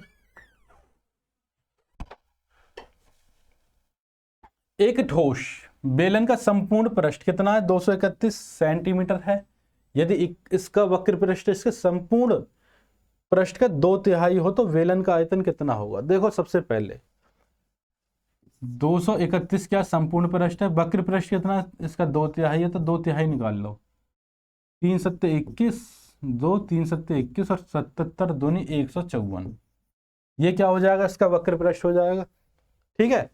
एक ठोस बेलन का संपूर्ण पृष्ठ कितना है, 231 सेंटीमीटर है। यदि इसका वक्र पृष्ठ इसके संपूर्ण पृष्ठ का 2/3 हो तो बेलन का आयतन कितना होगा। देखो सबसे पहले 231 क्या संपूर्ण पृष्ठ है, वक्र पृष्ठ कितना है, इसका 2/3 है, तो 2/3 निकाल लो, 3 7 21, 2 3 7 21 और 77 दूनी 154, ये क्या हो जाएगा, इसका वक्र पृष्ठ हो जाएगा, ठीक है।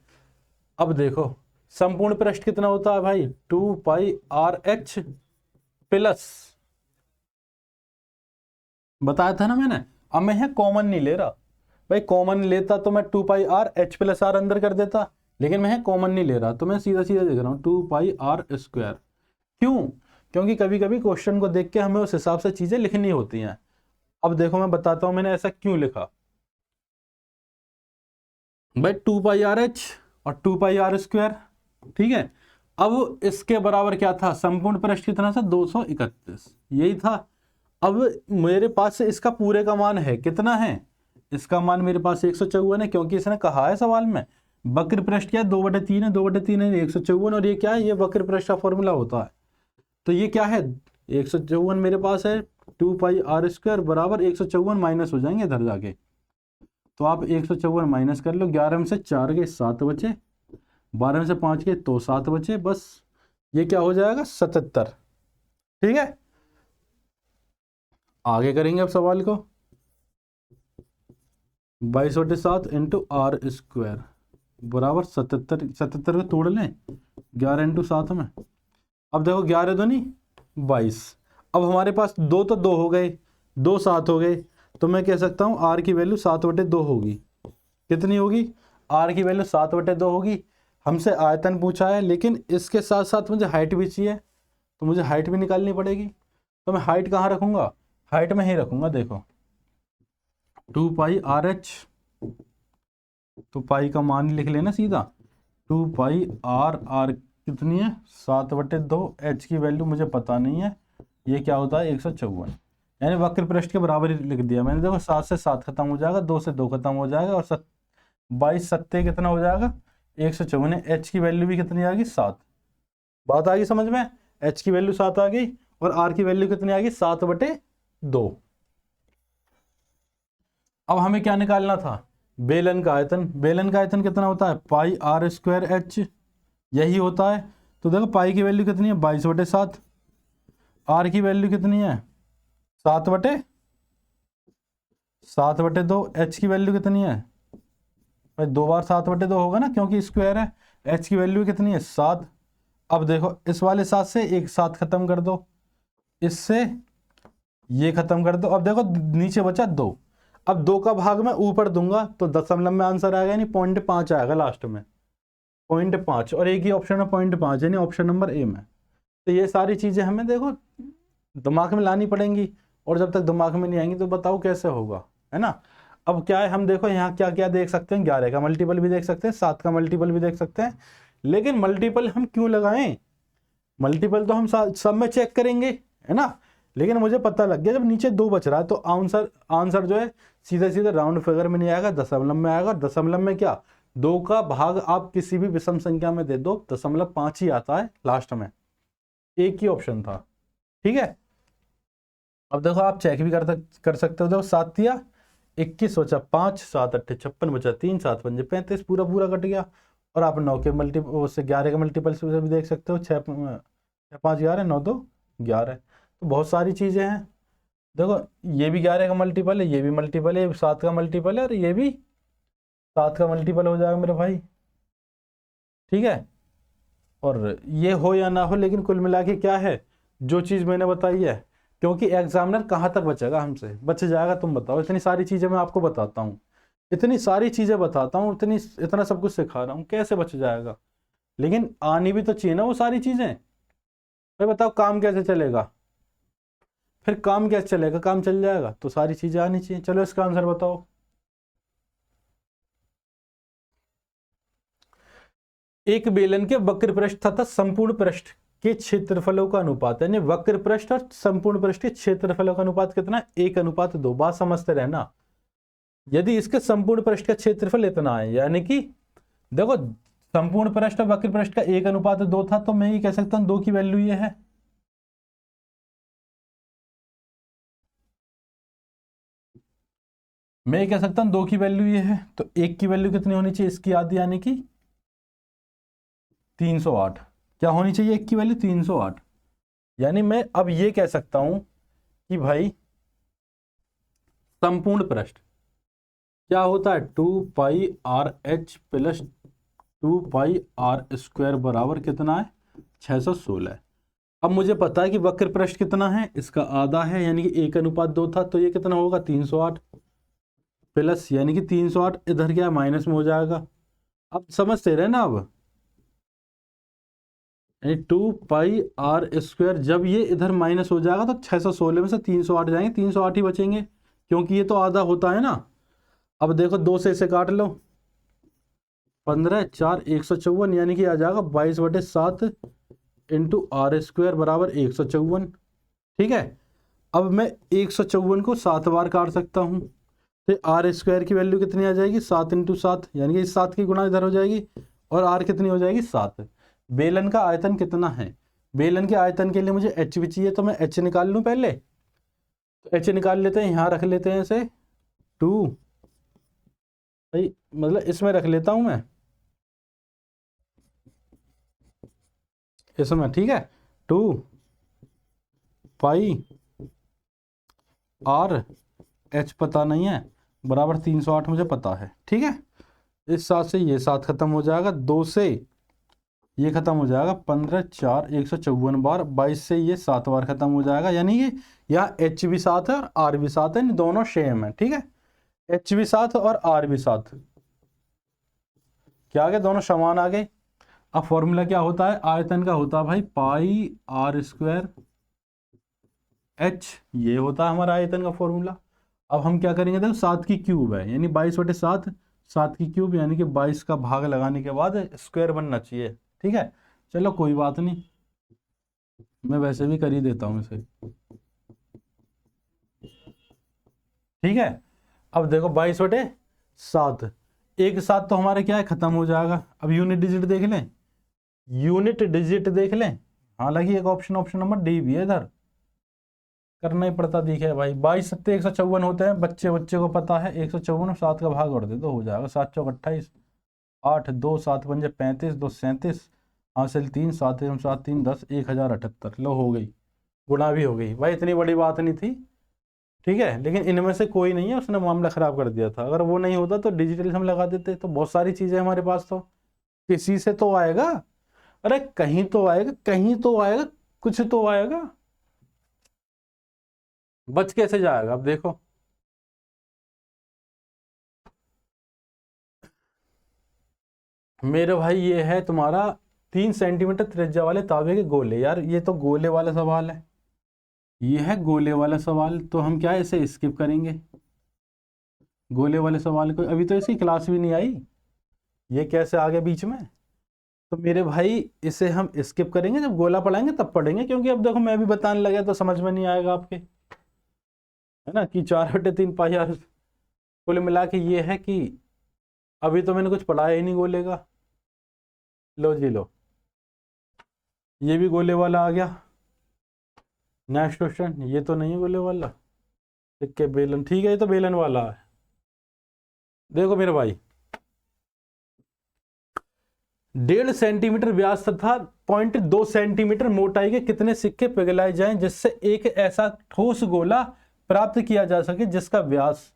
अब देखो संपूर्ण पृष्ठ कितना होता है भाई, 2 पाई आर एच प्लस, बताया था ना मैंने। अब मैं यहाँ कॉमन नहीं ले रहा भाई, कॉमन लेता तो मैं 2 पाई आर एच प्लस आर अंदर कर देता, लेकिन मैं कॉमन नहीं ले रहा, तो मैं सीधा सीधा देख रहा हूँ 2 पाई आर स्क्वायर। क्यों, क्योंकि कभी कभी क्वेश्चन को देख के हमें उस हिसाब से चीजें लिखनी होती हैं। अब देखो मैं बताता हूं मैंने ऐसा क्यों लिखा भाई, 2 पाई आर एच और 2 पाई आर स्क्वायर, ठीक है। अब इसके बराबर क्या था, संपूर्ण पृष्ठ कितना था 231, यही था। अब मेरे पास से इसका पूरे का मान है, कितना है, इसका मान मेरे पास 154 है, क्योंकि इसने कहा है सवाल में वक्र पृष्ठ क्या है 2/3 है, 2/3 है 154, और ये क्या है, ये वक्र पृष्ठ का फॉर्मूला होता है, तो ये क्या है 154 मेरे पास है, 2 पाई आर स्क्वायर बराबर 154 माइनस हो जाएंगे इधर जाके, तो आप 154 माइनस कर लो, 11 में से 4 के 7 बचे, 12 में से 5 के तो 7 बचे, बस ये क्या हो जाएगा 77, ठीक है। आगे करेंगे अब सवाल को, 22/7 इंटू आर स्क्वायर बराबर 77, 77 को तोड़ लें 11 इंटू 7 में। अब देखो 11 दूनी 22, अब हमारे पास 2 तो 2 हो गए, 2 7 हो गए, तो मैं कह सकता हूँ आर की वैल्यू 7/2 होगी। कितनी होगी, आर की वैल्यू 7/2 होगी। हमसे आयतन पूछा है, लेकिन इसके साथ साथ मुझे हाइट भी चाहिए, तो मुझे हाइट भी निकालनी पड़ेगी, तो मैं हाइट कहाँ रखूँगा, हाइट में ही रखूँगा। देखो 2 पाई आर एच, तो पाई का मान लिख लेना सीधा, 2 पाई आर, आर कितनी है 7/2, एच की वैल्यू मुझे पता नहीं है, ये क्या होता है 154, यानी वक्र पृष्ठ के बराबर ही लिख दिया मैंने। देखो 7 से 7 खत्म हो जाएगा, 2 से 2 खत्म हो जाएगा, और 22 7 कितना हो जाएगा 154, एच की वैल्यू भी कितनी आ गई 7। बात आ गई समझ में, एच की वैल्यू 7 आ गई, और आर की वैल्यू कितनी आ गई 7/2। अब हमें क्या निकालना था, बेलन का आयतन। बेलन का आयतन कितना होता है, पाई आर स्क्वायर एच, यही होता है। तो देखो पाई की वैल्यू कितनी है 22/7। आर की वैल्यू कितनी है 7/2, एच की वैल्यू कितनी है भाई 2 बार 7/2 होगा ना, क्योंकि स्क्वायर है। एच की वैल्यू कितनी है 7। अब देखो इस वाले 7 से एक 7 खत्म कर दो, इससे ये खत्म कर दो। अब देखो नीचे बचा 2। अब 2 का भाग मैं ऊपर दूंगा तो दशमलव में आंसर आएगा, यानी 0.5 आएगा लास्ट में, 0.5। और एक ही ऑप्शन है 0.5, यानी ऑप्शन नंबर ए में। तो ये सारी चीजें हमें देखो दिमाग में लानी पड़ेंगी, और जब तक दिमाग में नहीं आएंगी तो बताओ कैसे होगा, है ना। अब क्या है, हम देखो यहाँ क्या क्या देख सकते हैं, 11 का मल्टीपल भी देख सकते हैं, 7 का मल्टीपल भी देख सकते हैं। लेकिन मल्टीपल हम क्यों लगाएं, मल्टीपल तो हम सब में चेक करेंगे, है ना। लेकिन मुझे पता लग गया जब नीचे 2 बच रहा है तो आंसर जो है सीधे सीधे राउंड फिगर में नहीं आएगा, दशमलव में आएगा। दशमलव में क्या 2 का भाग आप किसी भी विषम संख्या में दे दो, 0.5 ही आता है लास्ट में। एक ही ऑप्शन था, ठीक है। अब देखो आप चेक भी कर सकते हो। देखो 7 दिया 21 बचा 5, 7 8 56 बचा 3, 7 5 35, पूरा पूरा कट गया। और आप 9 के मल्टीपल से 11 के मल्टीपल से भी देख सकते हो, 6 5 11 9 2 11। तो बहुत सारी चीजें हैं। देखो ये भी 11 का मल्टीपल है, ये भी मल्टीपल है, 7 का मल्टीपल है, और ये भी 7 का मल्टीपल हो जाएगा मेरे भाई, ठीक है। और ये हो या ना हो, लेकिन कुल मिला के क्या है, जो चीज मैंने बताई है, क्योंकि एग्जामिनर कहाँ तक बचेगा हमसे, बच जाएगा। तुम बताओ, इतनी सारी चीजें मैं आपको बताता हूँ, इतनी सारी चीजें बताता हूँ, इतना सब कुछ सिखा रहा हूँ, कैसे बच जाएगा। लेकिन आनी भी तो चाहिए ना वो सारी चीजें। भाई बताओ काम कैसे चलेगा, फिर काम कैसे चलेगा, काम चल जाएगा तो सारी चीजें आनी चाहिए। चलो इसका आंसर बताओ। एक बेलन के वक्र पृष्ठ तथा संपूर्ण पृष्ठ के क्षेत्रफलों का अनुपात, यानी वक्र पृष्ठ और संपूर्ण पृष्ठ के क्षेत्रफलों का अनुपात कितना है, 1:2। बात समझते रहना। यदि इसके संपूर्ण पृष्ठ का क्षेत्रफल इतना है, यानी कि देखो संपूर्ण पृष्ठ और वक्र पृष्ठ का 1:2 था, तो मैं ये कह सकता हूं 2 की वैल्यू ये है। मैं ये कह सकता हूं 2 की वैल्यू ये है, तो 1 की वैल्यू कितनी होनी चाहिए, इसकी आधी, यानी कि 308। क्या होनी चाहिए 1 की वैल्यू 308। यानी मैं अब ये कह सकता हूं कि भाई संपूर्ण पृष्ठ क्या होता है, 2πRh प्लस 2πr² बराबर कितना है 616। अब मुझे पता है कि वक्र पृष्ठ कितना है, इसका आधा है, यानी कि 1:2 था, तो ये कितना होगा 308 प्लस, यानी कि 308 इधर क्या माइनस में हो जाएगा। अब समझते रहे ना। अब 2πr², जब ये इधर माइनस हो जाएगा तो 616 में से 308 जाएंगे, 308 ही बचेंगे, क्योंकि ये तो आधा होता है ना। अब देखो 2 से इसे काट लो, 15 4 154, यानी कि आ जाएगा 22/7 इंटू r² बराबर 154, ठीक है। अब मैं 154 को 7 बार काट सकता हूँ, तो r² की वैल्यू कितनी आ जाएगी 7 × 7, यानी कि 7 की गुणा इधर हो जाएगी, और r कितनी हो जाएगी 7। बेलन का आयतन कितना है, बेलन के आयतन के लिए मुझे h भी चाहिए, तो मैं h निकाल लूँ पहले। तो h निकाल लेते हैं, यहाँ रख लेते हैं इसे 2, भाई मतलब इसमें रख लेता हूँ मैं, इसमें, ठीक है। 2πr(h) पता नहीं है, बराबर 308 मुझे पता है, ठीक है। इस 7 से ये 7 खत्म हो जाएगा, 2 से ये खत्म हो जाएगा, 15 4 154 बार, 22 से ये 7 बार खत्म हो जाएगा, यानी कि यहाँ h भी 7 है और r भी 7 है, दोनों सेम है, ठीक है। h भी 7 और r भी 7, क्या आ गए, दोनों समान आ गए। अब फॉर्मूला क्या होता है, आयतन का होता है भाई πr²h, ये होता है हमारा आयतन का फॉर्मूला। अब हम क्या करेंगे, देखो 7 की क्यूब है, यानी 22/7, 7 की क्यूब यानी कि 22 का भाग लगाने के बाद स्क्वायर बनना चाहिए, ठीक है। चलो कोई बात नहीं, मैं वैसे भी कर ही देता हूँ इसे, ठीक है। अब देखो 22/7, एक साथ तो हमारे क्या है खत्म हो जाएगा। अब यूनिट डिजिट देख लें, यूनिट डिजिट देख लें, हालांकि एक ऑप्शन नंबर डी भी है, इधर करना ही पड़ता दिखे भाई। 22 7 154 होते हैं, बच्चे को पता है, 154 7 का भाग और दे दो, हो जाएगा 7 चौक 28, 8 2 7 5 35 2 37, हासिल 3 7 7 3 10, 1078, लो हो गई। गुणा भी हो गई भाई, इतनी बड़ी बात नहीं थी, ठीक है। लेकिन इनमें से कोई नहीं है, उसने मामला खराब कर दिया था। अगर वो नहीं होता तो डिजिटल हम लगा देते, तो बहुत सारी चीजें हमारे पास, तो किसी से तो आएगा, अरे कहीं तो आएगा, कहीं तो आएगा, कुछ तो आएगा, बच कैसे जाएगा। अब देखो मेरे भाई, ये है तुम्हारा 3 सेंटीमीटर त्रिज्या वाले तांबे के गोले। यार ये तो गोले वाला सवाल है, ये है गोले वाला सवाल, तो हम क्या इसे स्किप करेंगे। गोले वाले सवाल को अभी तो इसकी क्लास भी नहीं आई, ये कैसे आ गया बीच में। तो मेरे भाई इसे हम स्किप करेंगे, जब गोला पढ़ाएंगे तब पढ़ेंगे, क्योंकि अब देखो मैं भी बताने लगा तो समझ में नहीं आएगा आपके, है ना, कि 4/3 पाई आर। कुल मिला के ये है कि अभी तो मैंने कुछ पढ़ाया ही नहीं गोले का। लो जी लो, ये भी गोले वाला आ गया। नेक्स्ट क्वेश्चन, ये तो नहीं है गोले वाला, सिक्के बेलन, ठीक है, ये तो बेलन वाला है। देखो मेरे भाई, 1.5 सेंटीमीटर व्यास तथा 0.2 सेंटीमीटर मोटाई के कितने सिक्के पिघलाए जाएं जिससे एक ऐसा ठोस गोला प्राप्त किया जा सके जिसका व्यास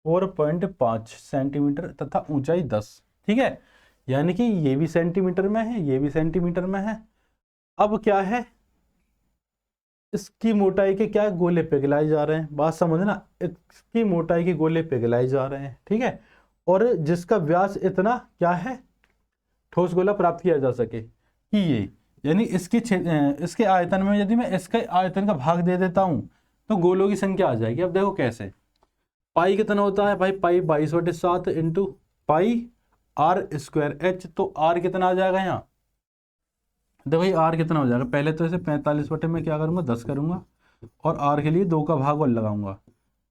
4.5 सेंटीमीटर तथा ऊंचाई 10। ठीक है, यानी कि ये भी सेंटीमीटर में है, ये भी सेंटीमीटर में है। अब क्या है, इसकी मोटाई के क्या गोले पिघलाए जा रहे हैं, बात समझना, इसकी मोटाई के गोले पिघलाए जा रहे हैं, ठीक है, और जिसका व्यास इतना क्या है, ठोस गोला प्राप्त किया जा सके कि ये, यानी इसके आयतन में यदि मैं इसके आयतन का भाग दे देता हूं तो गोलों की संख्या आ जाएगी। अब देखो कैसे, पाई कितना होता है भाई, pi 22/7 into pi r square h, तो आर कितना आ जाएगा यहाँ, देखो ये आर कितना हो जाएगा, पहले तो इसे 45 में क्या करूंगा 10 करूंगा, और आर के लिए 2 का भाग और लगाऊंगा,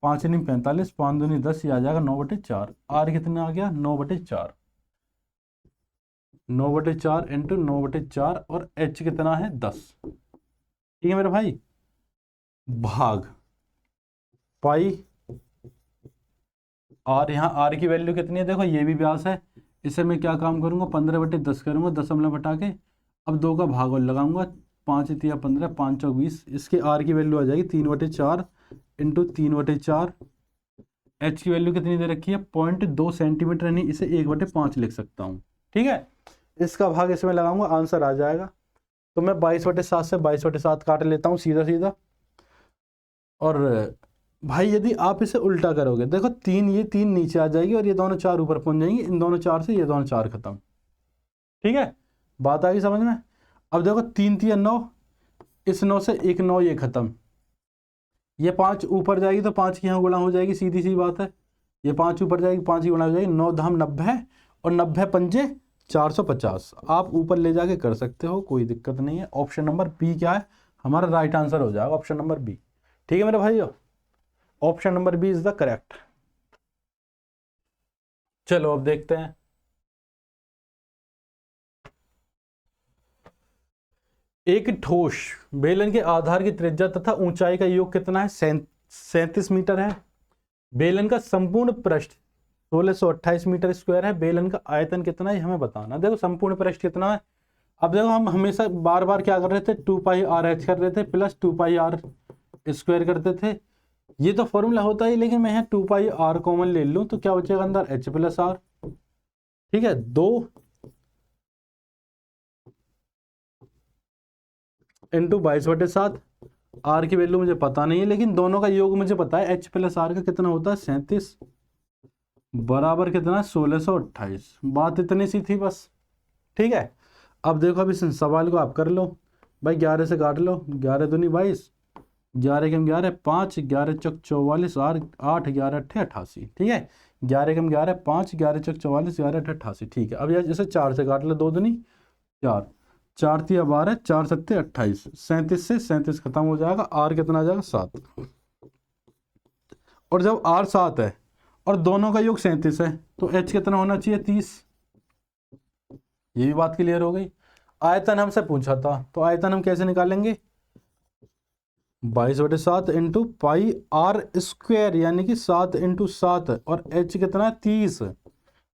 5 नहीं 45, 5 दूनी 10, ये आ जाएगा 9/4। आर कितना आ गया 9/4, 9/4 इंटू 9/4, और एच कितना है 10। ठीक है मेरे भाई, भाग पाई आर, यहाँ आर की वैल्यू कितनी है, देखो ये भी व्यास है, इसे मैं क्या काम करूंगा 15/10 करूंगा, दशमलव हटा के, अब 2 का भाग और लगाऊंगा, 5 तिया 15, 5 चौक 20, इसके आर की वैल्यू आ जाएगी 3/4 इंटू 3/4। एच की वैल्यू कितनी दे रखी है 0.2 सेंटीमीटर, यानी इसे 1/5 लिख सकता हूँ। ठीक है, इसका भाग इसमें लगाऊंगा, आंसर आ जाएगा। तो मैं 22/7 से 22/7 काट लेता हूँ सीधा सीधा। और भाई यदि आप इसे उल्टा करोगे, देखो 3, ये 3 नीचे आ जाएगी और ये दोनों 4 ऊपर पहुंच जाएंगी, इन दोनों 4 से ये दोनों 4 खत्म। ठीक है, बात आ गई समझ में। अब देखो 3 तिया 9, इस 9 से एक 9 ये खत्म, ये 5 ऊपर जाएगी तो 5 की यहाँ गुणा हो जाएगी, सीधी सी बात है, ये 5 ऊपर जाएगी 5 की गुणा हो जाएगी, 9 धाम 90 और 90 पंजे 450। आप ऊपर ले जाके कर सकते हो, कोई दिक्कत नहीं है। ऑप्शन नंबर बी क्या है हमारा राइट आंसर हो जाएगा, ऑप्शन नंबर बी। ठीक है मेरे भाइयों, option number B is the correct. चलो अब देखते हैं, एक ठोस बेलन के आधार की त्रिज्या तथा ऊंचाई का योग कितना है, 37 मीटर है। बेलन का संपूर्ण पृष्ठ 1628 मीटर स्क्वायर है। बेलन का आयतन कितना है हमें बताना। देखो संपूर्ण पृष्ठ कितना है, अब देखो हम हमेशा बार बार क्या कर रहे थे, 2πr(h) कर रहे थे प्लस 2πr स्क्वायर करते थे, ये तो फॉर्मूला होता है, लेकिन मैं यहाँ 2πr कॉमन ले लूँ तो क्या बचेगा अंदर h + r। ठीक है, 2 इंटू 22/7, आर की वैल्यू मुझे पता नहीं है, लेकिन दोनों का योग मुझे पता है, h + r का कितना होता है 37 बराबर कितना 1628। बात इतनी सी थी बस। ठीक है, अब देखो अब इस सवाल को आप कर लो भाई, 11 से काट लो, 11 दूनी 22, 11 के 11 5, 11 चौक 44, 8 11 8 88। ठीक है, 11 के 11 5, 11 चौक 44, 11 8 88। ठीक है, अब यार जैसे 4 से काट लो, 2 दूनी 4, 4 तिया 12, 4 सत्ते 28, 37 से 37 खत्म हो जाएगा, आर कितना आ जाएगा 7। और जब आर 7 है और दोनों का योग 37 है तो एच कितना होना चाहिए 30। ये भी बात क्लियर हो गई। आयतन हमसे पूछा था, तो आयतन हम कैसे निकालेंगे, 22/7 इंटू पाई आर स्क्वायर, यानी कि 7 इंटू 7, और एच कितना 30,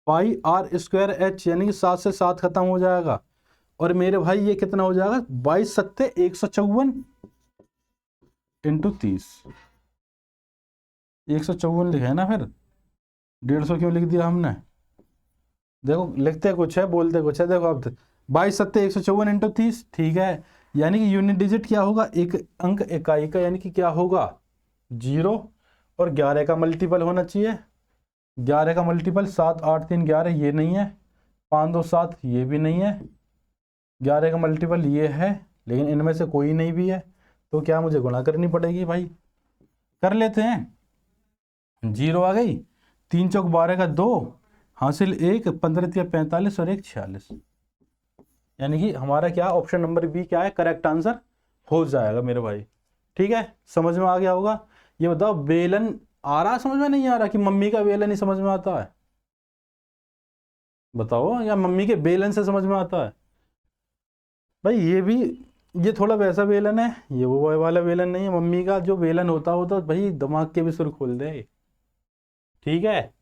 पाई आर स्क्वायर एच, यानी कि 7 से 7 खत्म हो जाएगा। और मेरे भाई ये कितना हो जाएगा 22 सत्ते 154, इंटू 30, 154 लिखा है ना, फिर 150 क्यों लिख दिया हमने? देखो लिखते कुछ है बोलते कुछ है। देखो अब 22 सत्ते 154 इंटू 30, ठीक है। यानी कि यूनिट डिजिट क्या होगा, एक अंक इकाई का, यानी कि क्या होगा 0, और 11 का मल्टीपल होना चाहिए। 11 का मल्टीपल 7 8 3 11, ये नहीं है। 5 2 7, ये भी नहीं है। 11 का मल्टीपल ये है, लेकिन इनमें से कोई नहीं भी है, तो क्या मुझे गुणा करनी पड़ेगी भाई? कर लेते हैं। 0 आ गई, 3 चौक 12 का 2, हासिल 1, 15 या 45 और 1 46। यानी कि हमारा क्या ऑप्शन नंबर बी क्या है, करेक्ट आंसर हो जाएगा मेरे भाई। ठीक है, समझ में आ गया होगा। ये बताओ बेलन आ रहा समझ में, नहीं आ रहा कि मम्मी का बेलन ही समझ में आता है? बताओ, या मम्मी के बेलन से समझ में आता है? भाई ये भी, ये थोड़ा वैसा बेलन है, ये वो वाला बेलन नहीं है। मम्मी का जो बेलन होता हो तो भाई दिमाग के भी सुर खोल दे। ठीक है,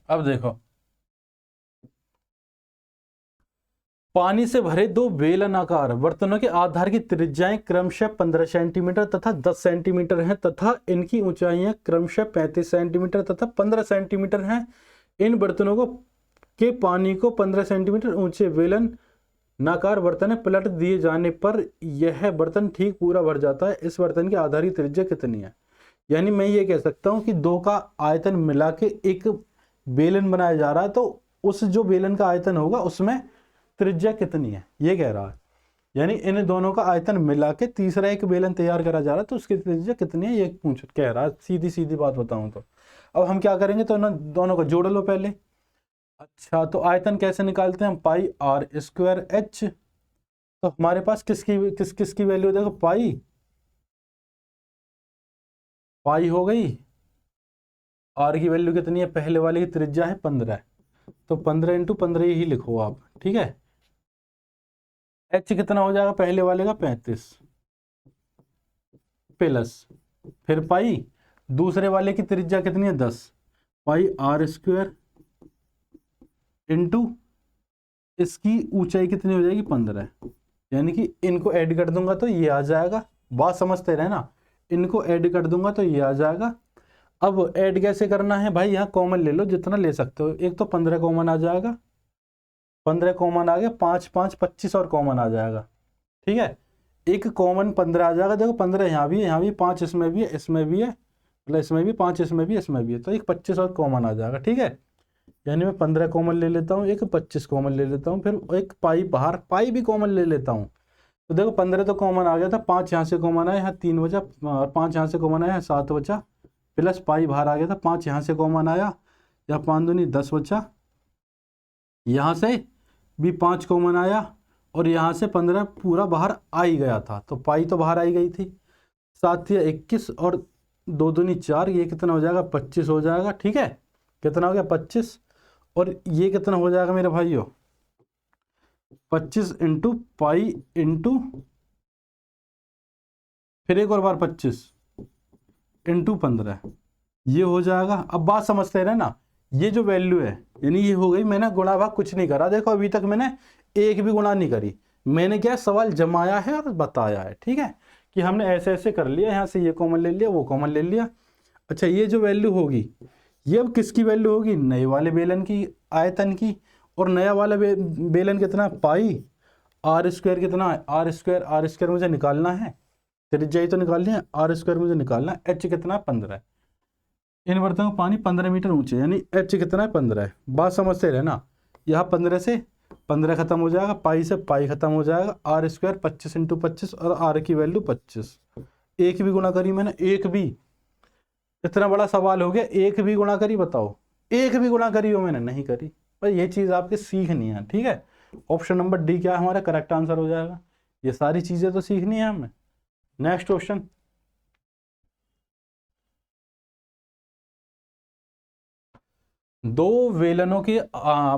अब देखो, पानी से भरे दो बेलनाकार बर्तनों के आधार की त्रिज्याएं क्रमशः 15 सेंटीमीटर तथा 10 सेंटीमीटर हैं तथा इनकी ऊंचाइयां क्रमशः 35 सेंटीमीटर तथा 15 सेंटीमीटर हैं। इन बर्तनों को के पानी को 15 सेंटीमीटर ऊंचे बेलन नाकार बर्तन में पलट दिए जाने पर यह बर्तन ठीक पूरा भर जाता है। इस बर्तन की आधार की त्रिज्या कितनी है? यानी मैं ये कह सकता हूं कि दो का आयतन मिला के एक बेलन बनाया जा रहा है, तो उस जो बेलन का आयतन होगा उसमें त्रिज्या कितनी है, ये कह रहा है। यानी इन दोनों का आयतन मिला के तीसरा एक बेलन तैयार करा जा रहा है, तो उसकी त्रिज्या कितनी है ये पूछ कह रहा है। सीधी सीधी बात बताऊं तो अब हम क्या करेंगे, तो दोनों को जोड़ लो पहले। अच्छा, तो आयतन कैसे निकालते हैं हम? पाई आर स्क्वायर एच। तो हमारे पास किसकी वैल्यू देखो, पाई हो गई। आर की वैल्यू कितनी है? पहले वाले की त्रिज्या है 15, तो 15 इंटू 15 ही लिखो आप। ठीक है, एच कितना हो जाएगा पहले वाले का? 35 प्लस फिर पाई, दूसरे वाले की त्रिज्या कितनी है? 10, पाई आर स्क्वायर इंटू इसकी ऊंचाई कितनी हो जाएगी? 15। यानी कि इनको ऐड कर दूंगा तो ये आ जाएगा। बात समझते रहे ना, इनको ऐड कर दूंगा तो ये आ जाएगा। अब ऐड कैसे करना है भाई? यहाँ कॉमन ले लो, जितना ले सकते हो। एक तो 15 कॉमन आ जाएगा, 15 कॉमन आ गया, 5 5 25 और कॉमन आ जाएगा। ठीक है, एक कॉमन 15 आ जाएगा। देखो 15 यहाँ भी है, यहाँ भी 5 इसमें भी है, इसमें भी है, मतलब इसमें भी 5 इसमें भी, इसमें भी है, तो एक 25 और कॉमन आ जाएगा। ठीक है, यानी मैं 15 कॉमन ले लेता हूँ, एक 25 कॉमन ले लेता हूँ, फिर एक पाई बाहर, पाई भी कॉमन ले लेता हूँ। तो देखो 15 तो कॉमन आ गया था, 5 यहाँ से कॉमन आया, यहाँ 3 बचा, और 5 यहाँ से कॉमन आया, 7 बचा, प्लस पाई बाहर आ गया था, 5 यहाँ से कॉमन आया, यहाँ 5 दूनी 10 बचा, यहाँ से भी 5 कॉमन आया, और यहाँ से 15 पूरा बाहर आ ही गया था, तो पाई तो बाहर आई गई थी। 7 या 21 और 2 दूनी 4, ये कितना हो जाएगा? 25 हो जाएगा। ठीक है, कितना हो गया? 25। और ये कितना हो जाएगा मेरे भाइयों? 25 इंटू पाई इंटू फिर एक और बार 25 इंटू 15, ये हो जाएगा। अब बात समझते रहे ना, ये जो वैल्यू है यानी ये हो गई। मैंने गुणा भाग कुछ नहीं करा, देखो अभी तक मैंने एक भी गुणा नहीं करी। मैंने क्या सवाल जमाया है और बताया है। ठीक है, कि हमने ऐसे ऐसे कर लिया, यहाँ से ये कॉमन ले लिया, वो कॉमन ले लिया। अच्छा, ये जो वैल्यू होगी ये अब किसकी वैल्यू होगी? नए वाले बेलन की आयतन की। और नया वाला बेलन कितना? पाई आर स्क्वायर कितना है? आर स्क्वायर मुझे निकालना है, त्रिज्या ही तो निकालनी है, आर स्क्वायर मुझे निकालना है। एच कितना है? 15। इन बर्तनों का पानी 15 मीटर ऊंचे, यानी एच कितना है? 15 है। बात समझते रहे ना, यहाँ 15 से 15 खत्म हो जाएगा, पाई से पाई खत्म हो जाएगा, आर स्क्वायर 25 इंटू 25, और आर की वैल्यू 25। एक भी गुणा करी मैंने? एक भी? इतना बड़ा सवाल हो गया, एक भी गुणा करी? बताओ, एक भी गुणा करी हो मैंने? नहीं करी। पर ये चीज आपके सीखनी है। ठीक है, ऑप्शन नंबर डी क्या हमारा करेक्ट आंसर हो जाएगा। ये सारी चीजें तो सीखनी है हमें। नेक्स्ट क्वेश्चन, दो वेलनों के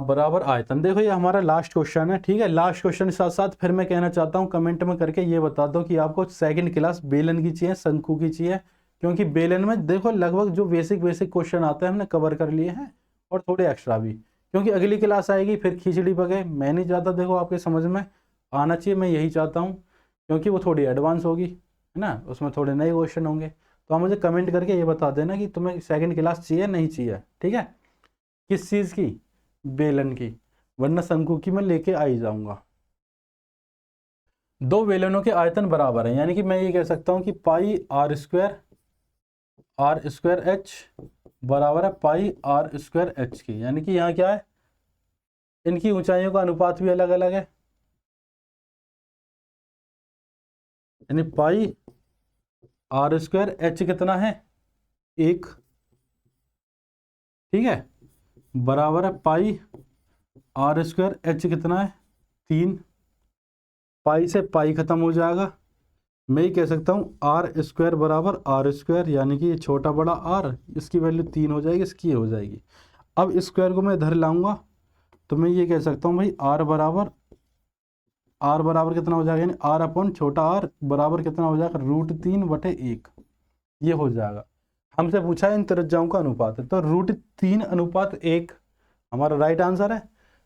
बराबर आयतन। देखो ये हमारा लास्ट क्वेश्चन है। ठीक है, लास्ट क्वेश्चन के साथ साथ फिर मैं कहना चाहता हूँ, कमेंट में करके ये बता दो कि आपको सेकंड क्लास बेलन की चाहिए, शंकु की चाहिए। क्योंकि बेलन में देखो लगभग जो बेसिक क्वेश्चन आते हैं हमने कवर कर लिए हैं, और थोड़े एक्स्ट्रा भी, क्योंकि अगली क्लास आएगी फिर खिचड़ी पके। मैं नहीं चाहता, देखो आपके समझ में आना चाहिए, मैं यही चाहता हूँ क्योंकि वो थोड़ी एडवांस होगी, है ना, उसमें थोड़े नए क्वेश्चन होंगे। तो आप मुझे कमेंट करके ये बता देना कि तुम्हें सेकंड क्लास चाहिए नहीं चाहिए, ठीक है। किस चीज़ की? बेलन की, वरना शंकु की मैं लेके आ ही जाऊंगा। दो बेलनों के आयतन बराबर है, यानी कि मैं ये कह सकता हूँ कि पाई आर स्क्वायर एच बराबर है पाई आर स्क्वायर एच की। यानी कि यहाँ क्या है, इनकी ऊंचाइयों का अनुपात भी अलग अलग है, यानी पाई आर स्क्वायर एच कितना है, 1, ठीक है, बराबर है पाई आर स्क्वायर एच कितना है, 3। पाई से पाई खत्म हो जाएगा, मैं ये कह सकता हूँ आर स्क्वायर बराबर आर स्क्वायर, यानी कि ये छोटा बड़ा आर, इसकी वैल्यू 3 हो जाएगी, इसकी हो जाएगी। अब स्क्वायर को मैं इधर लाऊंगा तो मैं ये कह सकता हूँ भाई आर बराबर कितना हो जाएगा, यानी आर अपॉन छोटा आर बराबर कितना हो जाएगा, √3/1, ये हो जाएगा। हमसे पूछा है इन त्रिज्याओं का अनुपात है, तो √3/1 हमारा राइट आंसर है,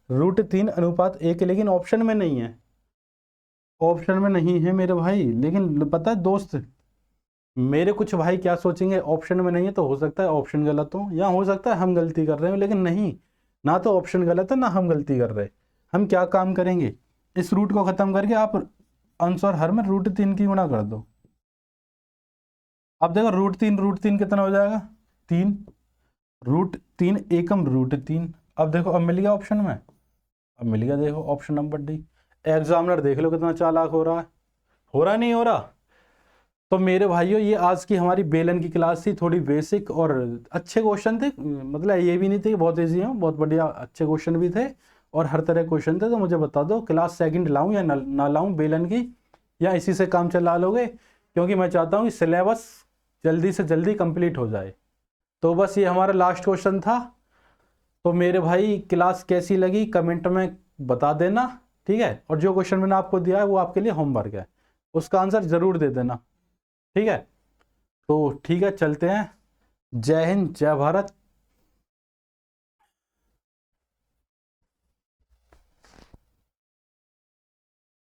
√3/1। लेकिन ऑप्शन में नहीं है, ऑप्शन में नहीं है मेरे भाई। लेकिन पता है दोस्त, मेरे कुछ भाई क्या सोचेंगे, ऑप्शन में नहीं है तो हो सकता है ऑप्शन गलत हो, या हो सकता है हम गलती कर रहे हो। लेकिन नहीं, ना तो ऑप्शन गलत है ना हम गलती कर रहे। हम क्या काम करेंगे, इस रूट को खत्म करके आप आंसर हर में √3 की गुणा कर दो। अब देखो √3 कितना हो जाएगा, 3, √3 एकम √3। अब देखो, अब मिल गया ऑप्शन में, अब मिल गया, देखो ऑप्शन नंबर डी। एग्जामिनर देख लो कितना चालाक हो रहा है, हो रहा नहीं हो रहा। तो मेरे भाइयों, ये आज की हमारी बेलन की क्लास थी, थोड़ी बेसिक और अच्छे क्वेश्चन थे, मतलब ये भी नहीं थे कि बहुत ईजी हो, बहुत बढ़िया अच्छे क्वेश्चन भी थे और हर तरह के क्वेश्चन थे। तो मुझे बता दो क्लास सेकंड लाऊं या ना लाऊं बेलन की, या इसी से काम चला लोगे? क्योंकि मैं चाहता हूँ कि सिलेबस जल्दी से जल्दी कंप्लीट हो जाए। तो बस ये हमारा लास्ट क्वेश्चन था। तो मेरे भाई क्लास कैसी लगी कमेंट में बता देना, ठीक है। और जो क्वेश्चन मैंने आपको दिया है वो आपके लिए होमवर्क है, उसका आंसर जरूर दे देना, ठीक है। तो ठीक है, चलते हैं। जय हिंद, जय भारत।